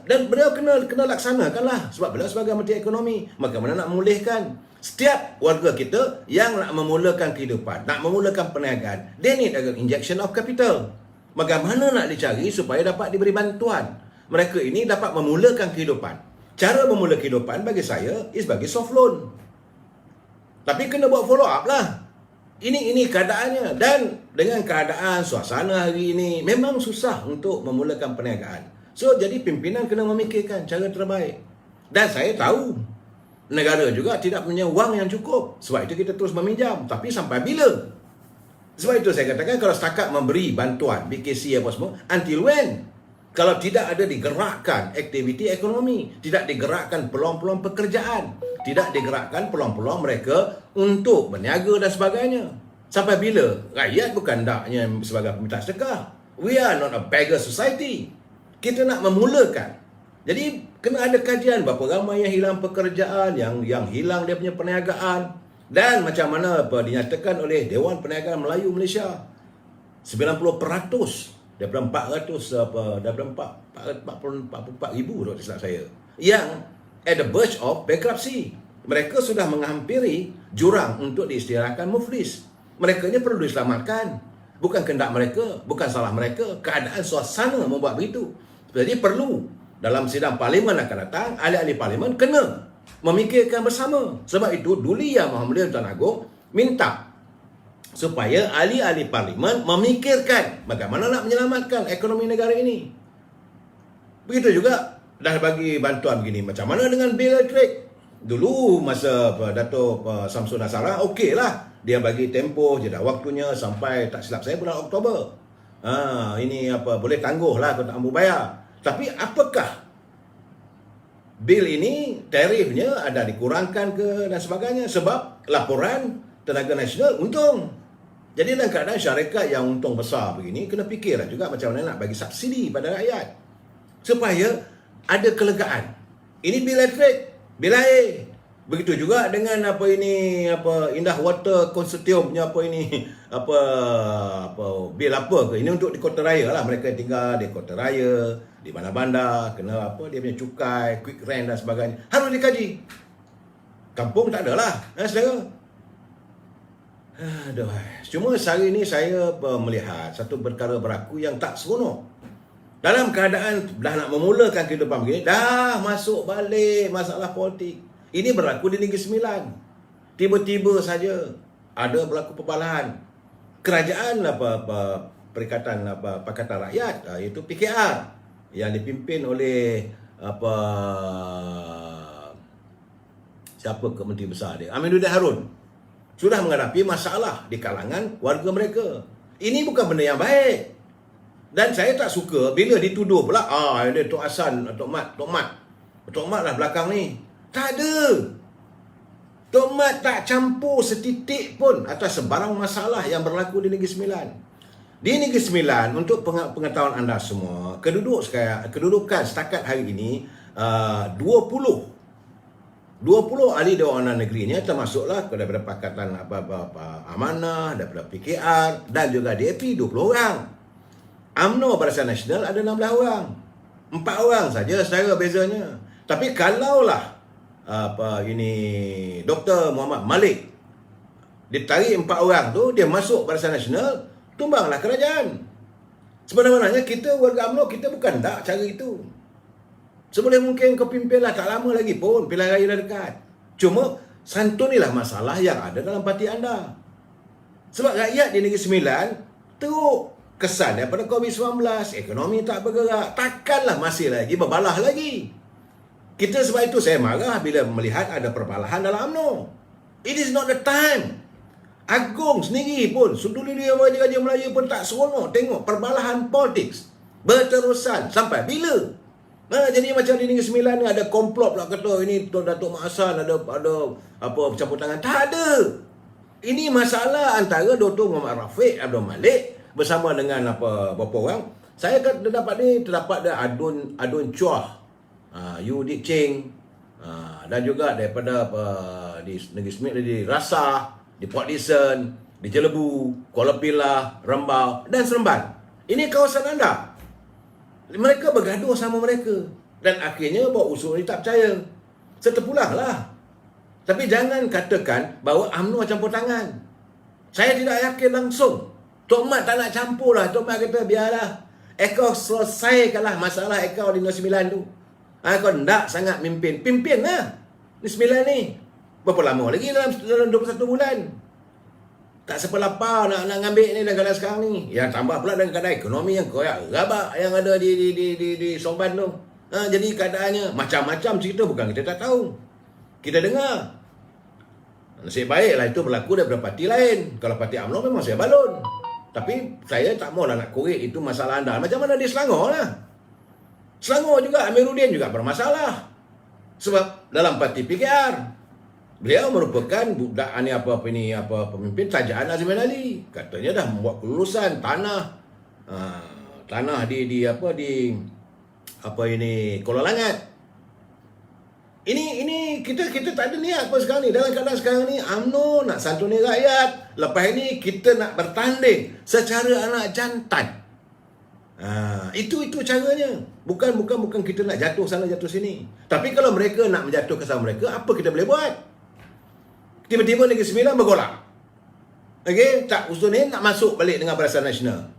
dan beliau kena laksanakanlah. Sebab beliau sebagai Menteri Ekonomi, maka mana nak memulihkan setiap warga kita yang nak memulakan kehidupan, nak memulakan perniagaan, they need an injection of capital. Bagaimana nak dicari supaya dapat diberi bantuan mereka ini dapat memulakan kehidupan. Cara memula kehidupan bagi saya is bagi soft loan. Tapi kena buat follow up lah. Ini keadaannya. Dan dengan keadaan suasana hari ini memang susah untuk memulakan perniagaan. So jadi pimpinan kena memikirkan cara terbaik. Dan saya tahu negara juga tidak punya wang yang cukup. Sebab itu kita terus meminjam. Tapi sampai bila? Sebab itu saya katakan kalau setakat memberi bantuan BKC apa semua, until when? Kalau tidak ada digerakkan aktiviti ekonomi, tidak digerakkan peluang-peluang pekerjaan, tidak digerakkan peluang-peluang mereka untuk berniaga dan sebagainya. Sampai bila? Rakyat bukan hendaknya sebagai peminta sedekah. We are not a beggar society. Kita nak memulakan. Jadi kena ada kajian berapa ramai yang hilang pekerjaan, yang hilang dia punya perniagaan. Dan macam mana dinyatakan oleh Dewan Perniagaan Melayu Malaysia, 90% daripada 44 ribu tak silap saya yang at the verge of bankruptcy. Mereka sudah menghampiri jurang untuk diisytiharkan muflis. Mereka ni perlu diselamatkan. Bukan kehendak mereka, bukan salah mereka. Keadaan suasana membuat begitu. Jadi perlu dalam sidang parlimen akan datang, ahli-ahli parlimen kena memikirkan bersama. Sebab itu Duli Yang Muhammadiyah Tuan Agong minta supaya ahli-ahli parlimen memikirkan bagaimana nak menyelamatkan ekonomi negara ini. Begitu juga dah bagi bantuan begini. Macam mana dengan bil elektrik? Dulu masa Dato' Samsul Nasara, okey lah. Dia bagi tempoh je dah waktunya sampai tak silap saya bulan Oktober. Ini boleh tangguh lah kalau tak mampu bayar. Tapi apakah bil ini tarifnya ada dikurangkan ke dan sebagainya? Sebab laporan Tenaga Nasional untung. Jadi dalam keadaan syarikat yang untung besar begini, kena fikirlah juga macam mana nak bagi subsidi pada rakyat supaya ada kelegaan. Ini bil elektrik, bil air. Begitu juga dengan Indah Water Consortium punya bil apa ke. Ini untuk di Kota Raya lah, mereka tinggal di Kota Raya, di mana bandar, kena dia punya cukai, quick rent dan sebagainya. Harus dikaji. Kampung tak ada lah, saudara. Aduh. Cuma hari ini saya melihat satu perkara berlaku yang tak seronok. Dalam keadaan dah nak memulakan kehidupan begini, dah masuk balik masalah politik. Ini berlaku di Negeri Sembilan. Tiba-tiba saja ada berlaku perbalahan. Kerajaan Perikatan Pakatan Rakyat, iaitu PKR, yang dipimpin oleh siapa ke Menteri Besar dia, Aminuddin Harun, sudah menghadapi masalah di kalangan warga mereka. Ini bukan benda yang baik. Dan saya tak suka bila dituduh pula, ini Tok Hassan, Tok Mat lah belakang ni. Tak ada. Tok Mat tak campur setitik pun atas sebarang masalah yang berlaku di Negeri Sembilan. Di Negeri Sembilan, untuk pengetahuan anda semua, kedudukan setakat hari ini 20 ahli Dewan Negerinya, termasuklah daripada Pakatan Amanah, daripada PKR dan juga DAP 20 orang. UMNO Barisan Nasional ada 16 orang. 4 orang saja saudara bezanya. Tapi kalaulah Dr. Muhammad Malik ditarik 4 orang tu, dia masuk Barisan Nasional, tumbanglah kerajaan. Sebenarnya kita warga UMNO, kita bukan tak cara itu. Seboleh mungkin kau pimpinlah, tak lama lagi pun pilihan raya dah dekat. Cuma santunilah masalah yang ada dalam parti anda. Sebab rakyat di Negeri Sembilan teruk kesan daripada COVID-19, ekonomi tak bergerak, takkanlah masih lagi berbalah lagi. Kita sebab itu saya marah bila melihat ada perbalahan dalam UMNO. It is not the time. Agong sendiri pun, Suduli dia Raja Melayu pun tak seronok tengok perbalahan politik berterusan. Sampai bila? Jadi macam di Negeri Sembilan ni ada komplot pula kata ini Datuk Mak Hassan ada campur tangan. Tak ada. Ini masalah antara Dr. Muhammad Rafiq Abdul Malik bersama dengan beberapa orang. Saya terdapat ada Adun Chua, Yu Dik Ching, dan juga daripada di Negeri Sembilan, di Rasah, di Port Dickson, di Jelebu, Kuala Pilah, Rembau dan Seremban. Ini kawasan anda. Mereka bergaduh sama mereka dan akhirnya bawa usul ni tak percaya. Seterpulanglah. Tapi jangan katakan bahawa UMNO campur tangan. Saya tidak yakin langsung. Tok Mat tak nak campur lah. Tok Mat kata biarlah, kau selesaikanlah masalah kau di Negeri Sembilan tu. Kau tak sangat pimpin lah Negeri Sembilan ni. Berapa lama lagi dalam 21 bulan? Tak sepelapa nak ngambil ni dalam keadaan sekarang ni. Yang tambah pula dengan keadaan ekonomi yang koyak rabak yang ada di Sorban tu. Jadi keadaannya macam-macam cerita, bukan kita tak tahu. Kita dengar. Nasib baiklah itu berlaku daripada parti lain. Kalau parti UMNO memang saya balon. Tapi saya tak maulah nak korek itu masalah anda. Macam mana di Selangor lah. Selangor juga Amiruddin juga bermasalah. Sebab dalam parti PKR beliau merupakan budak pemimpin kerajaan Azmin Ali. Katanya dah membuat kelulusan tanah di Kuala Langat. Ini kita tak ada niat apa sekarang ni. Dalam keadaan sekarang ni UMNO nak santuni rakyat. Lepas ini kita nak bertanding secara anak jantan. Itu caranya. Bukan kita nak jatuh sana jatuh sini. Tapi kalau mereka nak menjatuhkan sama mereka, apa kita boleh buat? Tiba-tiba Negeri Sembilan bergolak. Okey, tak usul ni nak masuk balik dengan Barisan Nasional.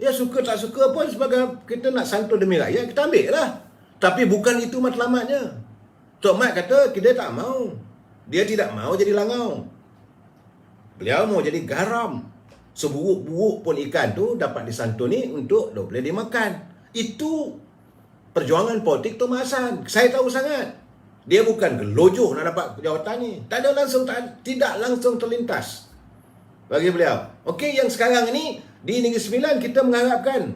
Ya suka tak suka pun sebagai kita nak santun demi rakyat, kita ambil lah. Tapi bukan itu matlamatnya. Tok Mat kata dia tak mau. Dia tidak mau jadi langau. Beliau mau jadi garam. Seburuk-buruk pun ikan tu dapat disantuni untuk boleh dimakan. Itu perjuangan politik Tun Mat Hassan. Saya tahu sangat. Dia bukan gelojoh nak dapat jawatan ni. Tidak langsung terlintas bagi beliau. Okey, yang sekarang ini di Negeri Sembilan kita mengharapkan,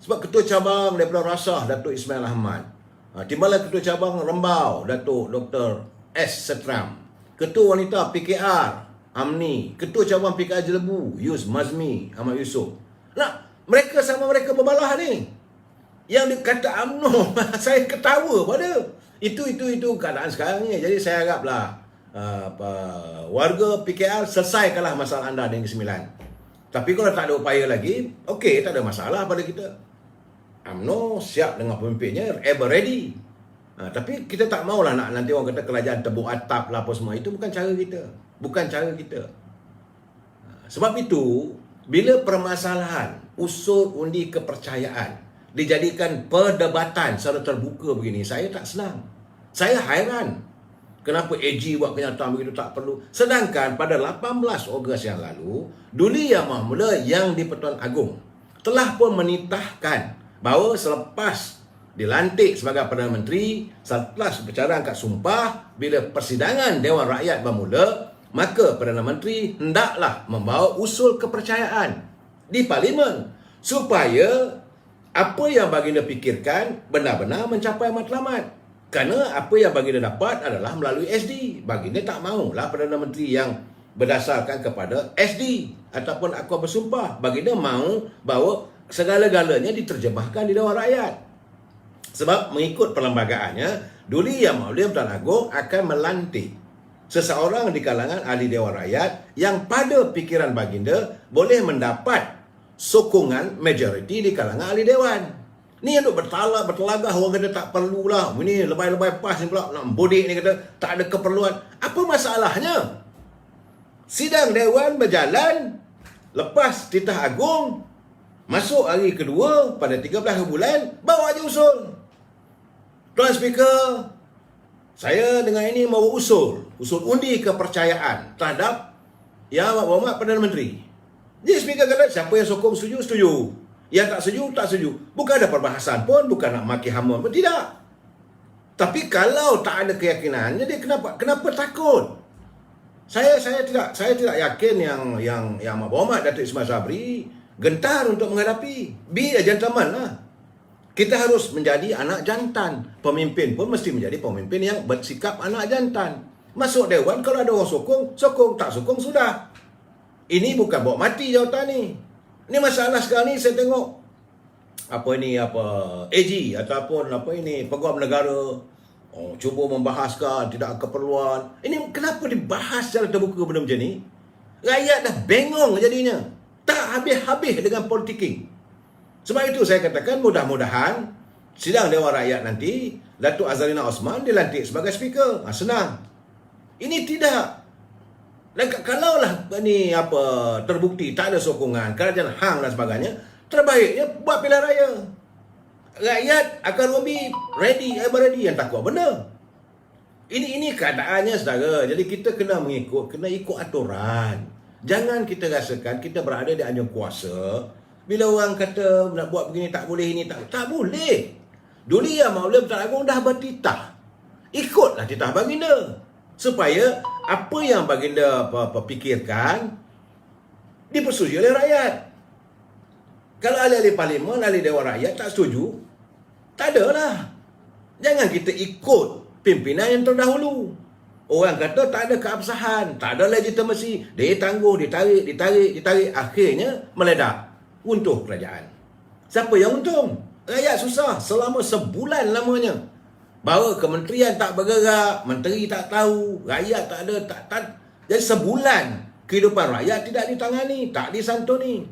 sebab ketua cabang daripada Rasah Datuk Ismail Ahmad, timbalan ketua cabang Rembau Datuk Dr. S. Setram, ketua wanita PKR Amni, ketua cabang PKR Jelebu Yus Mazmi Ahmad Yusof. Nah, mereka sama mereka berbalah ni. Yang dikata UMNO saya ketawa pada itu keadaan sekarang ni. Jadi saya haraplah warga PKR selesaikanlah masalah anda di Negeri Sembilan. Tapi kalau tak ada upaya lagi, okey, tak ada masalah pada kita. UMNO siap dengan pemimpinnya, ever ready. Tapi kita tak maulah nak nanti orang kata kerajaan tebuk atap lah apa semua. Itu bukan cara kita. Bukan cara kita. Sebab itu, bila permasalahan usul undi kepercayaan dijadikan perdebatan secara terbuka begini, saya tak senang. Saya hairan. Kenapa AG buat kenyataan begitu tak perlu? Sedangkan pada 18 Ogos yang lalu, Duli Yang Maha Mulia yang di Pertuan Agong telah pun menitahkan bahawa selepas dilantik sebagai Perdana Menteri, setelah berbicara angkat sumpah, bila persidangan Dewan Rakyat bermula, maka Perdana Menteri hendaklah membawa usul kepercayaan di Parlimen supaya apa yang baginda fikirkan benar-benar mencapai matlamat. Kerana apa yang baginda dapat adalah melalui SD. Baginda tak maulah Perdana Menteri yang berdasarkan kepada SD ataupun akta bersumpah. Baginda mahu bahawa segala-galanya diterjemahkan di Dewan Rakyat. Sebab mengikut perlembagaannya, Duli Yang Maha Mulia Pertuan Agong akan melantik seseorang di kalangan ahli Dewan Rakyat yang pada fikiran baginda boleh mendapat sokongan majoriti di kalangan ahli Dewan. Ni yang duk bertelagah orang kata tak perlulah. Ini lebay-lebay pas ni pula nak bodek ni kata tak ada keperluan. Apa masalahnya? Sidang Dewan berjalan, lepas titah agung, masuk hari kedua pada 13 bulan, bawa je usul. Tuan Speaker, saya dengan ini mau usul undi kepercayaan terhadap Yang Berhormat Perdana Menteri. Jadi Speaker kata siapa yang sokong setuju, setuju. Yang tak setuju, tak setuju. Bukan ada perbahasan pun, bukan nak maki hama pun, tidak. Tapi kalau tak ada keyakinan, jadi kenapa takut? Saya tidak yakin yang Berhormat Datuk Ismail Sabri gentar untuk menghadapi. Be a gentleman lah. Kita harus menjadi anak jantan. Pemimpin pun mesti menjadi pemimpin yang bersikap anak jantan. Masuk Dewan, kalau ada orang sokong, tak sokong sudah. Ini bukan bawa mati jawatan ni. Ini masalah sekarang ni saya tengok AG ataupun Peguam Negara cuba membahaskan tidak keperluan. Ini kenapa dibahas secara terbuka benda macam ni? Rakyat dah bengong jadinya. Tak habis-habis dengan politik. Sebab itu saya katakan mudah-mudahan sidang Dewan Rakyat nanti Datuk Azalina Osman dilantik sebagai speaker. Senang. Ini tidak. Dan kalaulah terbukti tak ada sokongan, kerajaan hang dan sebagainya, terbaiknya buat pilihan raya. Rakyat akan ready, ever ready. Yang takut benda. Ini keadaannya, saudara. Jadi kita kena ikut aturan. Jangan kita rasakan kita berada di anjung kuasa. Bila orang kata nak buat begini tak boleh, ini tak boleh. Duli Yang Maha Mulia Pertuan Agong dah bertitah. Ikutlah titah baginda. Supaya apa yang baginda fikirkan dipersetujui oleh rakyat. Kalau ahli-ahli parlimen, ahli Dewan Rakyat tak setuju, tak adalah. Jangan kita ikut pimpinan yang terdahulu. Orang kata tak ada keabsahan, tak ada legitimasi, dia tangguh, ditarik, akhirnya meledak. Untung kerajaan. Siapa yang untung? Rakyat susah selama sebulan lamanya. Bahawa kementerian tak bergerak, menteri tak tahu, rakyat tak ada, tak. Jadi sebulan kehidupan rakyat tidak ditangani, tak disantuni.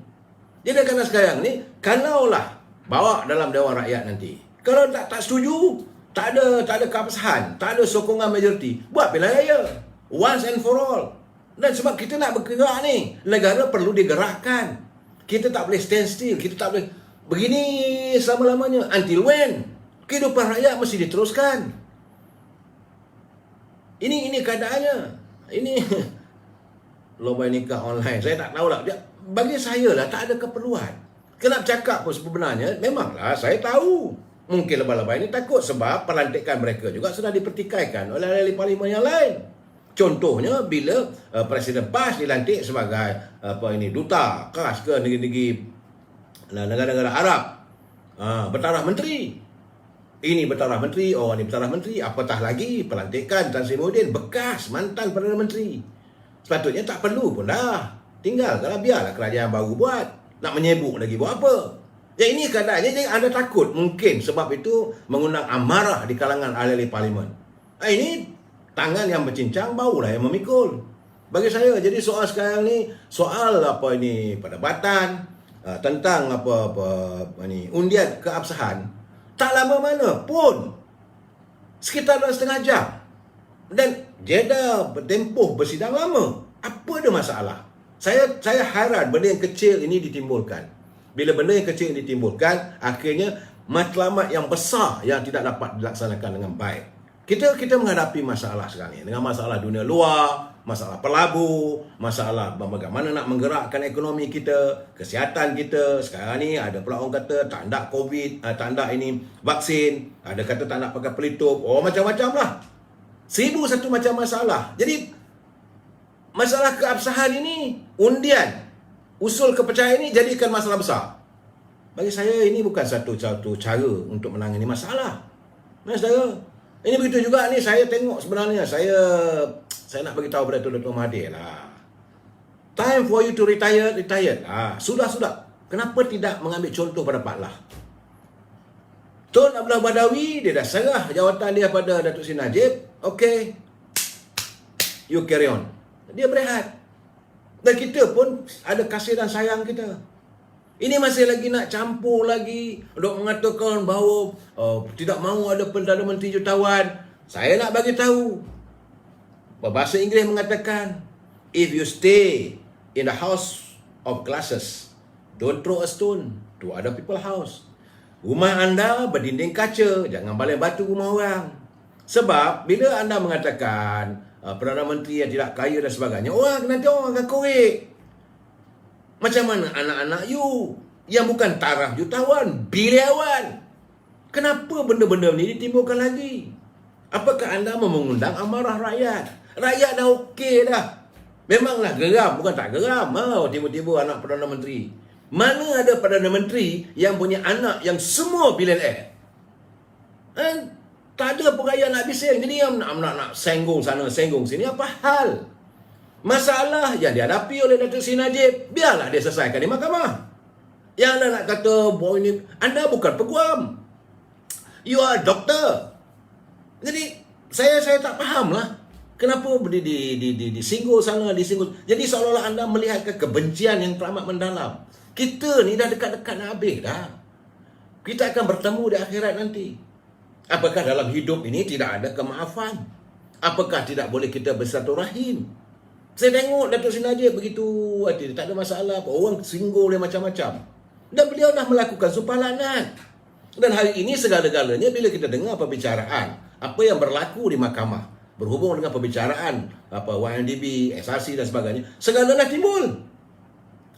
Jadi kerana sekarang ni, kalaulah bawa dalam Dewan Rakyat nanti, kalau tak setuju, tak ada keabsahan, tak ada sokongan majoriti, buat pilihan raya once and for all. Dan sebab kita nak bergerak ni, negara perlu digerakkan. Kita tak boleh stand still, kita tak boleh begini selama-lamanya. Until when? Kehidupan rakyat mesti diteruskan. Ini keadaannya. Ini lomba nikah online, saya tak tahulah. Bagi saya lah tak ada keperluan. Kenapa cakap pun sebenarnya, memanglah saya tahu. Mungkin lebah-lebah ini takut sebab pelantikan mereka juga sudah dipertikaikan oleh ahli parlimen yang lain. Contohnya bila Presiden PAS dilantik sebagai duta khas ke negeri-negeri negara-negara Arab, bertaraf menteri. Ini bertaraf menteri, orang ini bertaraf menteri, apatah lagi pelantikan Tan Sri Muhyiddin, bekas mantan Perdana Menteri. Sepatutnya tak perlu pun dah. Tinggal kalau biarlah kerajaan baru buat. Nak menyebuk lagi buat apa? Ya ini keadaannya, jadi anda takut mungkin sebab itu mengundang amarah di kalangan ahli parlimen. Ini tangan yang bercincang, baulah yang memikul. Bagi saya, jadi soal sekarang ni, soal perdebatan tentang undian keabsahan, tak lama mana pun, sekitar 2.5 jam. Dan jeda bertempoh bersidang lama. Apa ada masalah? Saya hairan benda yang kecil ini ditimbulkan. Bila benda yang kecil ini ditimbulkan, akhirnya matlamat yang besar yang tidak dapat dilaksanakan dengan baik. Kita menghadapi masalah sekarang ni, dengan masalah dunia luar, masalah pelabur, masalah bagaimana nak menggerakkan ekonomi kita, kesihatan kita. Sekarang ni ada pula orang kata tak nak COVID, tak nak vaksin, ada kata tak nak pakai pelitup, macam-macam lah. 1001 macam masalah. Jadi masalah keabsahan ini, undian, usul kepercayaan ini jadikan masalah besar. Bagi saya ini bukan satu cara untuk menangani masalah. Saudara, ini begitu juga ni saya tengok sebenarnya, saya nak bagi tahu pada Dr. Mahathir lah. Time for you to retire lah. Sudah. Kenapa tidak mengambil contoh pada Pak Lah? Tun Abdullah Badawi, dia dah serah jawatan dia pada Datuk Seri Najib. Okay, you carry on. Dia berehat. Dan kita pun ada kasih dan sayang kita. Ini masih lagi nak campur lagi, dok mengatakan bahawa tidak mahu ada Perdana Menteri jutawan. Saya nak bagi tahu. Bahasa Inggeris mengatakan, if you stay in the house of glasses, don't throw a stone to other people's house. Rumah anda berdinding kaca, jangan balik batu rumah orang. Sebab bila anda mengatakan Perdana Menteri yang tidak kaya dan sebagainya, nanti orang akan korek. Macam mana anak-anak you yang bukan taraf jutawan, biliawan? Kenapa benda-benda ni ditimbulkan lagi? Apakah anda mengundang amarah rakyat? Rakyat dah okey dah. Memanglah geram, bukan tak geram. Tiba-tiba anak Perdana Menteri. Mana ada Perdana Menteri yang punya anak yang semua billionaire? Tak ada pun rakyat nak bising. Jadi yang nak senggung sana, senggung sini, apa hal? Masalah yang dihadapi oleh Datuk Seri Najib, biarlah dia selesaikan di mahkamah. Yang anda nak kata, boy ini, anda bukan peguam. You are doktor. Jadi, saya tak faham lah. Kenapa disinggung sana, disinggung. Jadi seolah-olah anda melihat kebencian yang teramat mendalam. Kita ni dah dekat-dekat nak habis dah. Kita akan bertemu di akhirat nanti. Apakah dalam hidup ini tidak ada kemaafan? Apakah tidak boleh kita bersilaturahim? Saya tengok Datuk Seri Najib begitu hati, tak ada masalah. Orang singgung dia macam-macam. Dan beliau dah melakukan sumpah laknat. Dan hari ini segala-galanya bila kita dengar perbicaraan apa yang berlaku di mahkamah berhubung dengan perbicaraan YNDB, SRC dan sebagainya, segala-galanya timbul.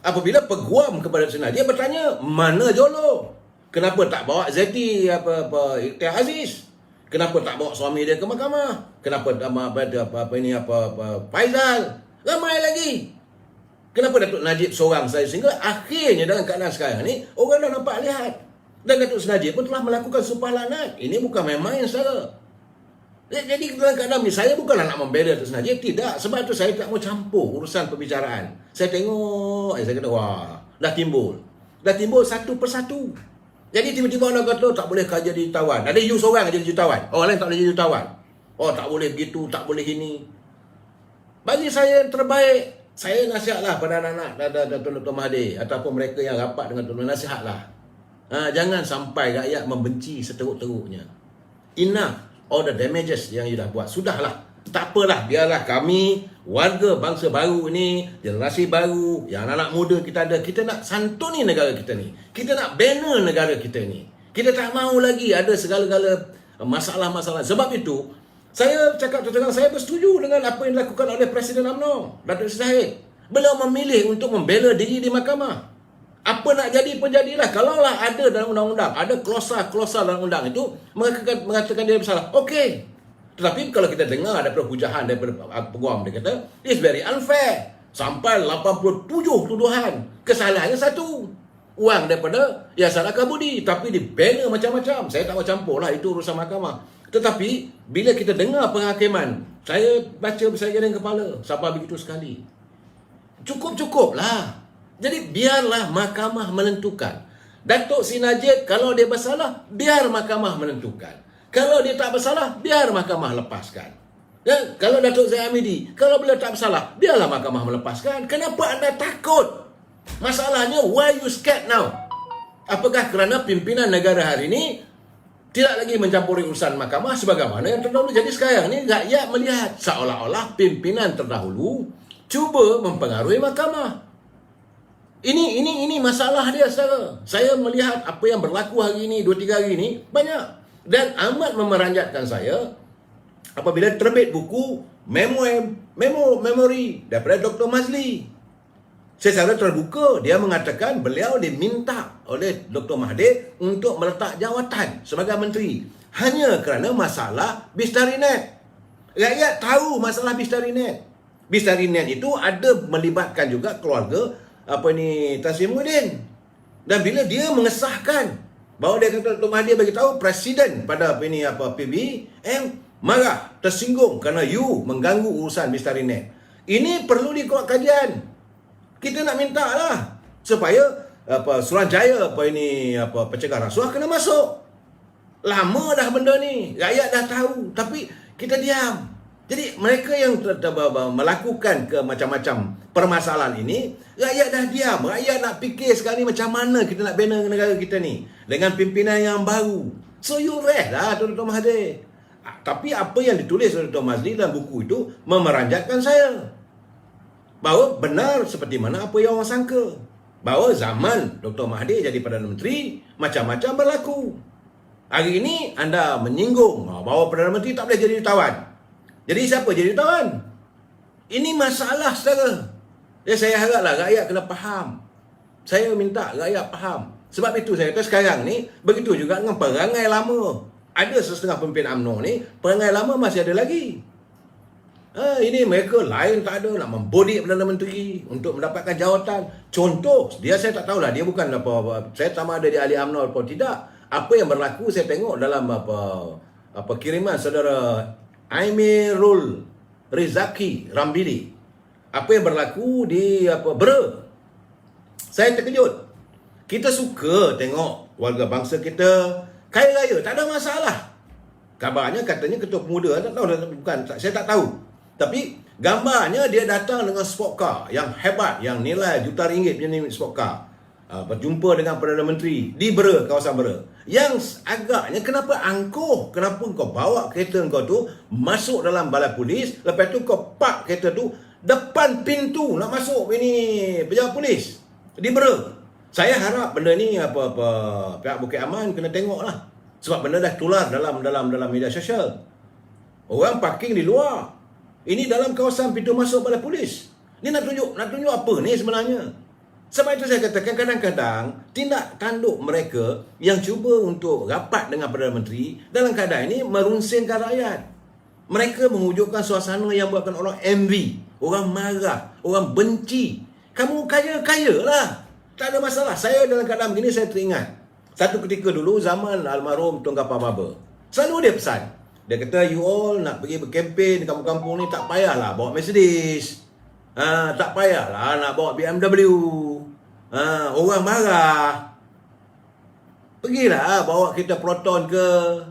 Apabila peguam kepada Datuk Seri Najib bertanya, mana Jolo? Kenapa tak bawa Zeti Ikhtiar Aziz? Kenapa tak bawa suami dia ke mahkamah? Kenapa Faizal? Ramai lagi. Kenapa Datuk Najib seorang saja? Sehingga akhirnya dalam keadaan sekarang ni, orang dah nampak lihat. Dan Datuk Najib pun telah melakukan sumpah laknat. Ini bukan main-main saudara. Jadi dalam keadaan ni, saya bukanlah nak membela Datuk Najib. Tidak. Sebab tu saya tak mau campur urusan perbicaraan. Saya tengok, saya kata, wah, dah timbul. Dah timbul satu persatu. Jadi tiba-tiba orang kata, tak boleh kerja di jutawan. Ada you seorang jadi jutawan. Orang lain tak boleh jadi jutawan. Oh, tak boleh begitu, tak boleh ini. Bagi saya yang terbaik, saya nasihatlah pada anak-anak Dr. Mahathir ataupun mereka yang rapat dengan Dr. nasihatlah. Jangan sampai rakyat membenci seteruk-teruknya. Enough all the damages yang you dah buat. Sudahlah. Tak apalah, biarlah kami, warga bangsa baru ni, generasi baru, yang anak-anak muda kita ada, kita nak santuni negara kita ni. Kita nak banner negara kita ni. Kita tak mahu lagi ada segala-gala masalah-masalah. Sebab itu, saya cakap terang, saya bersetuju dengan apa yang dilakukan oleh Presiden UMNO, Datuk Seri Zahid. Beliau memilih untuk membela diri di mahkamah. Apa nak jadi pun jadilah. Kalaulah ada dalam undang-undang, ada klausa-klausa dalam undang itu mengatakan dia bersalah, okey. Tetapi kalau kita dengar daripada hujahan daripada peguam, dia kata, it's very unfair. Sampai 87 tuduhan. Kesalahannya satu. Wang daripada Yayasan Akabudi. Tapi di banner macam-macam. Saya tak mau campur lah, itu urusan mahkamah. Tetapi, bila kita dengar penghakiman, saya baca bersaikan kepala. Sampai begitu sekali. Cukup-cukup lah. Jadi, biarlah mahkamah menentukan. Datuk Seri Najib, kalau dia bersalah, biar mahkamah menentukan. Kalau dia tak bersalah, biar mahkamah lepaskan. Dan kalau Datuk Zahid Hamidi, kalau beliau tak bersalah, biarlah mahkamah melepaskan. Kenapa anda takut? Masalahnya, why you scared now? Apakah kerana pimpinan negara hari ini tidak lagi mencampuri urusan mahkamah sebagaimana yang terdahulu? Jadi sekarang ni rakyat melihat seolah-olah pimpinan terdahulu cuba mempengaruhi mahkamah. Ini masalah dia, saudara. Saya melihat apa yang berlaku hari ini, 2-3 hari ini, banyak. Dan amat memeranjatkan saya apabila terbit buku memori daripada Dr. Mazli. Secara terbuka, dia mengatakan beliau diminta oleh Dr. Mahathir untuk meletak jawatan sebagai menteri. Hanya kerana masalah Bistarinet. Rakyat tahu masalah Bistarinet. Bistarinet itu ada melibatkan juga keluarga Tan Sri Muhyiddin. Dan bila dia mengesahkan bahawa dia kata Dr. Mahathir bagi tahu presiden pada PBM marah, tersinggung kerana you mengganggu urusan Bistarinet. Ini perlu dikuat kajian. Kita nak minta lah supaya Suruhanjaya pencegah rasuah kena masuk. Lama dah benda ni, rakyat dah tahu tapi kita diam. Jadi mereka yang melakukan ke macam-macam permasalahan ini, rakyat dah diam. Rakyat nak fikir sekarang ni macam mana kita nak bina negara kita ni dengan pimpinan yang baru. So you rest lah Dr. Mahathir. Tapi apa yang ditulis oleh Dr. Mazli dalam buku itu memeranjatkan saya. Bahawa benar seperti mana apa yang orang sangka. Bahawa zaman Dr. Mahathir jadi Perdana Menteri, macam-macam berlaku. Hari ini anda menyinggung bahawa Perdana Menteri tak boleh jadi jutawan. Jadi siapa jadi jutawan? Ini masalah, saudara. Saya haraplah rakyat kena faham. Saya minta rakyat faham. Sebab itu saya kata sekarang ni, begitu juga dengan perangai lama. Ada setengah pemimpin UMNO ni, perangai lama masih ada lagi. Ini mereka lain tak ada, nak membodik Perdana Menteri untuk mendapatkan jawatan. Contoh, saya tak tahulah, dia bukan apa-apa. Saya sama ada di ahli UMNO atau tidak. Apa yang berlaku saya tengok dalam kiriman saudara Amirul Rizaki Rambili. Apa yang berlaku di Bera. Saya terkejut. Kita suka tengok warga bangsa kita kaya raya, tak ada masalah. Kabarnya katanya ketua pemuda, tak tahu, bukan, saya tak tahu. Tapi gambarnya dia datang dengan sport car yang hebat, yang nilai juta ringgit punya sport car. Berjumpa dengan Perdana Menteri di Bera, kawasan Bera. Yang agaknya kenapa angkuh? Kenapa kau bawa kereta kau tu masuk dalam balai polis, lepas tu kau park kereta tu depan pintu nak masuk ini pejabat polis di Bera. Saya harap benda ni pihak Bukit Aman kena tengok lah. Sebab benda dah tular dalam media sosial. Orang parking di luar. Ini dalam kawasan pintu masuk balai polis. Ni nak tunjuk apa ni sebenarnya? Sebab itu saya katakan kadang-kadang tindak tanduk mereka yang cuba untuk rapat dengan Perdana Menteri dalam keadaan ini merunsingkan rakyat. Mereka mewujudkan suasana yang buatkan orang envy, orang marah, orang benci. Kamu kaya-kaya lah. Tak ada masalah. Saya dalam keadaan begini saya teringat. Satu ketika dulu zaman almarhum Tun Gapar Baba. Selalu dia pesan. Dia kata you all nak pergi berkempen di kampung-kampung ni tak payahlah bawa Mercedes. Tak payahlah nak bawa BMW. Orang marah. Pergilah bawa kita Proton ke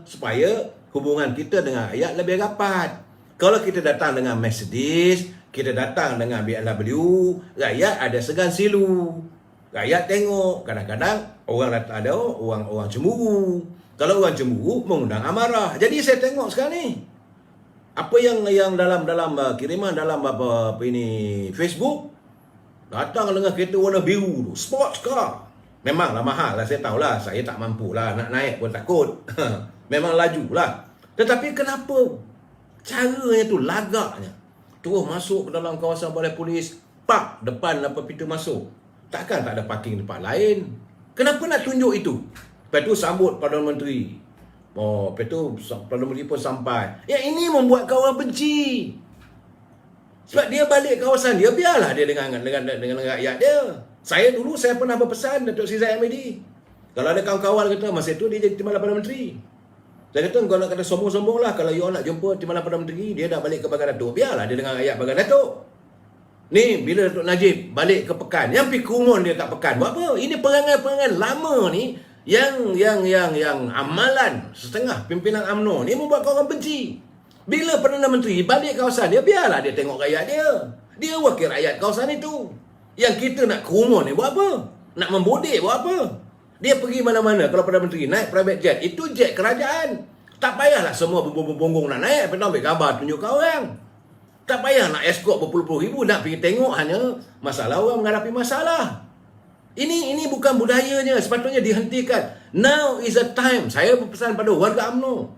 supaya hubungan kita dengan rakyat lebih rapat. Kalau kita datang dengan Mercedes, kita datang dengan BMW, rakyat ada segan silu. Rakyat tengok, kadang-kadang orang datang ada orang cemburu. Kalau orang cemburu mengundang amarah. Jadi saya tengok sekarang ni apa yang dalam kiriman dalam apa ini Facebook, datang dengan kereta warna biru tu, sports car. Memanglah mahal lah, saya tahulah, saya tak mampu lah nak naik pun takut. Memang laju lah. Tetapi kenapa caranya tu, lagaknya terus masuk ke dalam kawasan balai polis, park depan pintu masuk. Takkan tak ada parking tempat lain? Kenapa nak tunjuk itu? Lepas tu sambut Perdana Menteri. Lepas tu Perdana Menteri pun sampai. Ini membuat orang benci. Sebab dia balik kawasan dia, biarlah dia dengan rakyat dia. Saya pernah berpesan Datuk Sri Zahid Hamidi. Kalau ada kawan-kawan kata masa tu dia jadi Timbalan Perdana Menteri. Saya kata kalau nak kata sombong-sombong lah, kalau you nak jumpa Timbalan Perdana Menteri, dia dah balik ke Bagan Datuk, biarlah dia dengan rakyat Bagan Datuk. Ni bila Datuk Najib balik ke Pekan, yang pergi Kumon dia tak Pekan. Buat apa? Ini perangai-perangai lama ni yang amalan setengah pimpinan UMNO ni membuat orang benci. Bila Perdana Menteri balik kawasan dia, biarlah dia tengok rakyat dia. Dia wakil rakyat kawasan itu. Yang kita nak Kumon ni buat apa? Nak membodek buat apa? Dia pergi mana-mana kalau Perdana Menteri naik private jet, itu jet kerajaan. Tak payahlah semua berbonggong nak naik, pergi ambil gambar tunjuk ke orang. Tak payah nak escort berpuluh-puluh ribu, nak pergi tengok hanya masalah orang menghadapi masalah. Ini bukan budayanya, sepatutnya dihentikan. Now is the time. Saya berpesan pada warga UMNO.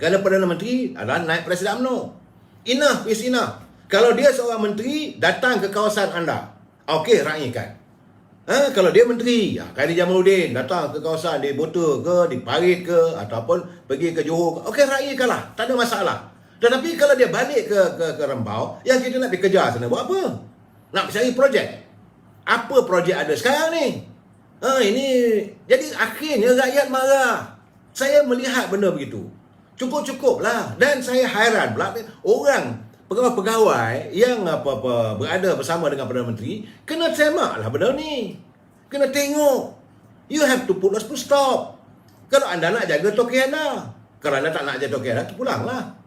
Kerana Perdana Menteri adalah naik Presiden UMNO. Enough is enough. Kalau dia seorang menteri, datang ke kawasan anda. Okey, raikan. Kalau dia menteri, Khairi Jamaluddin datang ke kawasan di Bota ke, di Parit ke, ataupun pergi ke Johor ke. Okey, raikanlah. Tak ada masalah. Tetapi kalau dia balik ke Rembau, yang kita nak pergi kejar sana, buat apa? Nak cari projek. Apa projek ada sekarang ni? Ini jadi akhirnya rakyat marah. Saya melihat benda begitu. Cukup-cukup lah. Dan saya hairan pula orang pegawai-pegawai yang berada bersama dengan Perdana Menteri kena semak lah benda ni. Kena tengok. You have to put a full stop. Kalau anda nak jaga toke anda. Kalau anda tak nak jaga toke anda, pulanglah.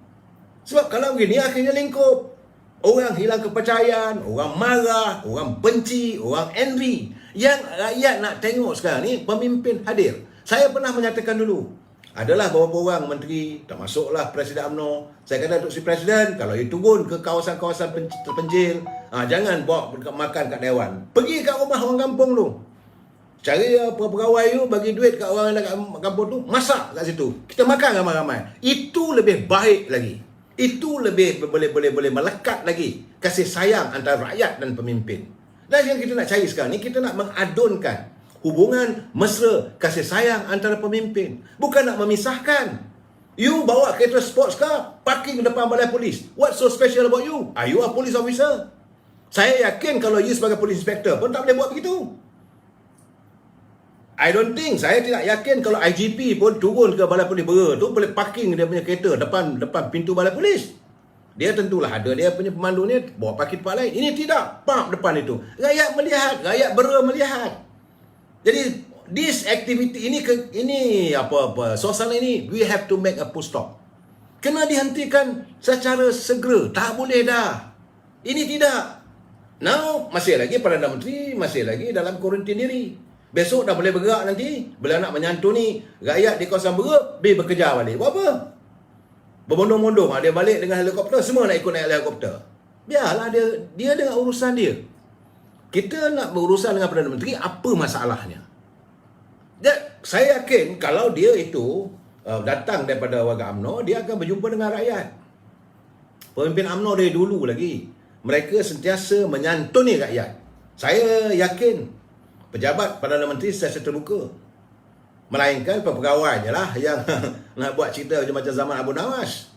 Sebab kalau begini akhirnya lingkup. Orang hilang kepercayaan, orang marah, orang benci, orang envy. Yang rakyat nak tengok sekarang ni pemimpin hadir. Saya pernah menyatakan dulu, adalah beberapa orang menteri, termasuklah Presiden UMNO. Saya kata Datuk Sri Presiden, kalau you turun ke kawasan-kawasan terpencil, jangan bawa makan kat Dewan. Pergi kat rumah orang kampung tu. Cari pegawai you, bagi duit kat orang yang kat kampung tu, masak kat situ. Kita makan ramai-ramai. Itu lebih baik lagi. Itu lebih boleh melekat lagi kasih sayang antara rakyat dan pemimpin. Dan yang kita nak cari sekarang ni, kita nak mengadunkan hubungan mesra kasih sayang antara pemimpin. Bukan nak memisahkan. You bawa kereta sports car, parking depan balai polis. What's so special about you? Are you a police officer? Saya yakin kalau you sebagai police inspector pun tak boleh buat begitu. I don't think, saya tidak yakin kalau IGP pun turun ke balai polis tu boleh parking dia punya kereta depan pintu balai polis. Dia tentulah ada dia punya pemandu ni bawa parking tempat lain. Ini tidak, park depan itu. Rakyat melihat, rakyat melihat. Jadi this activity ini suasana ini we have to make a full stop. Kena dihentikan secara segera. Tak boleh dah. Ini tidak. Now masih lagi Perdana Menteri masih lagi dalam kuarantin diri. Besok dah boleh bergerak nanti. Bila nak menyantuni rakyat di kawasan Beruk, bekerja balik. Buat apa? Berbondong-bondong. Dia balik dengan helikopter. Semua nak ikut naik helikopter. Biarlah dia dengan urusan dia. Kita nak berurusan dengan Perdana Menteri, apa masalahnya? Saya yakin kalau dia itu datang daripada warga UMNO, dia akan berjumpa dengan rakyat. Pemimpin UMNO dari dulu lagi, mereka sentiasa menyantuni rakyat. Saya yakin pejabat Perdana Menteri saya terbuka. Melainkan pegawai je lah yang nak buat cerita macam zaman Abu Nawas.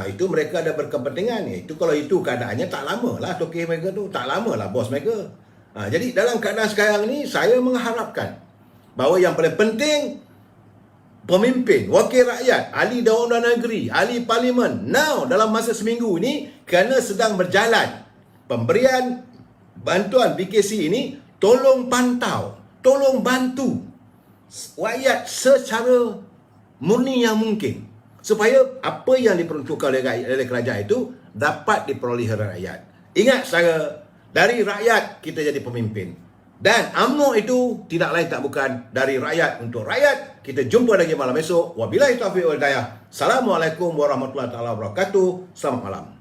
Itu mereka ada berkepentingan. Itu kalau itu keadaannya tak lama lah tokeh mereka tu. Tak lama lah bos mereka. Jadi dalam keadaan sekarang ni, saya mengharapkan bahawa yang paling penting, pemimpin, wakil rakyat, ahli Dewan Undangan Negeri, ahli Parlimen, now dalam masa seminggu ini, kerana sedang berjalan pemberian bantuan BKC ini, tolong pantau, tolong bantu rakyat secara murni yang mungkin, supaya apa yang diperuntukkan oleh kerajaan itu dapat diperoleh rakyat. Ingat saya, dari rakyat kita jadi pemimpin. Dan UMNO itu tidak lain tak bukan dari rakyat untuk rakyat. Kita jumpa lagi malam esok. Wabillahi taufiq wal hidayah. Assalamualaikum warahmatullahi wabarakatuh. Selamat malam.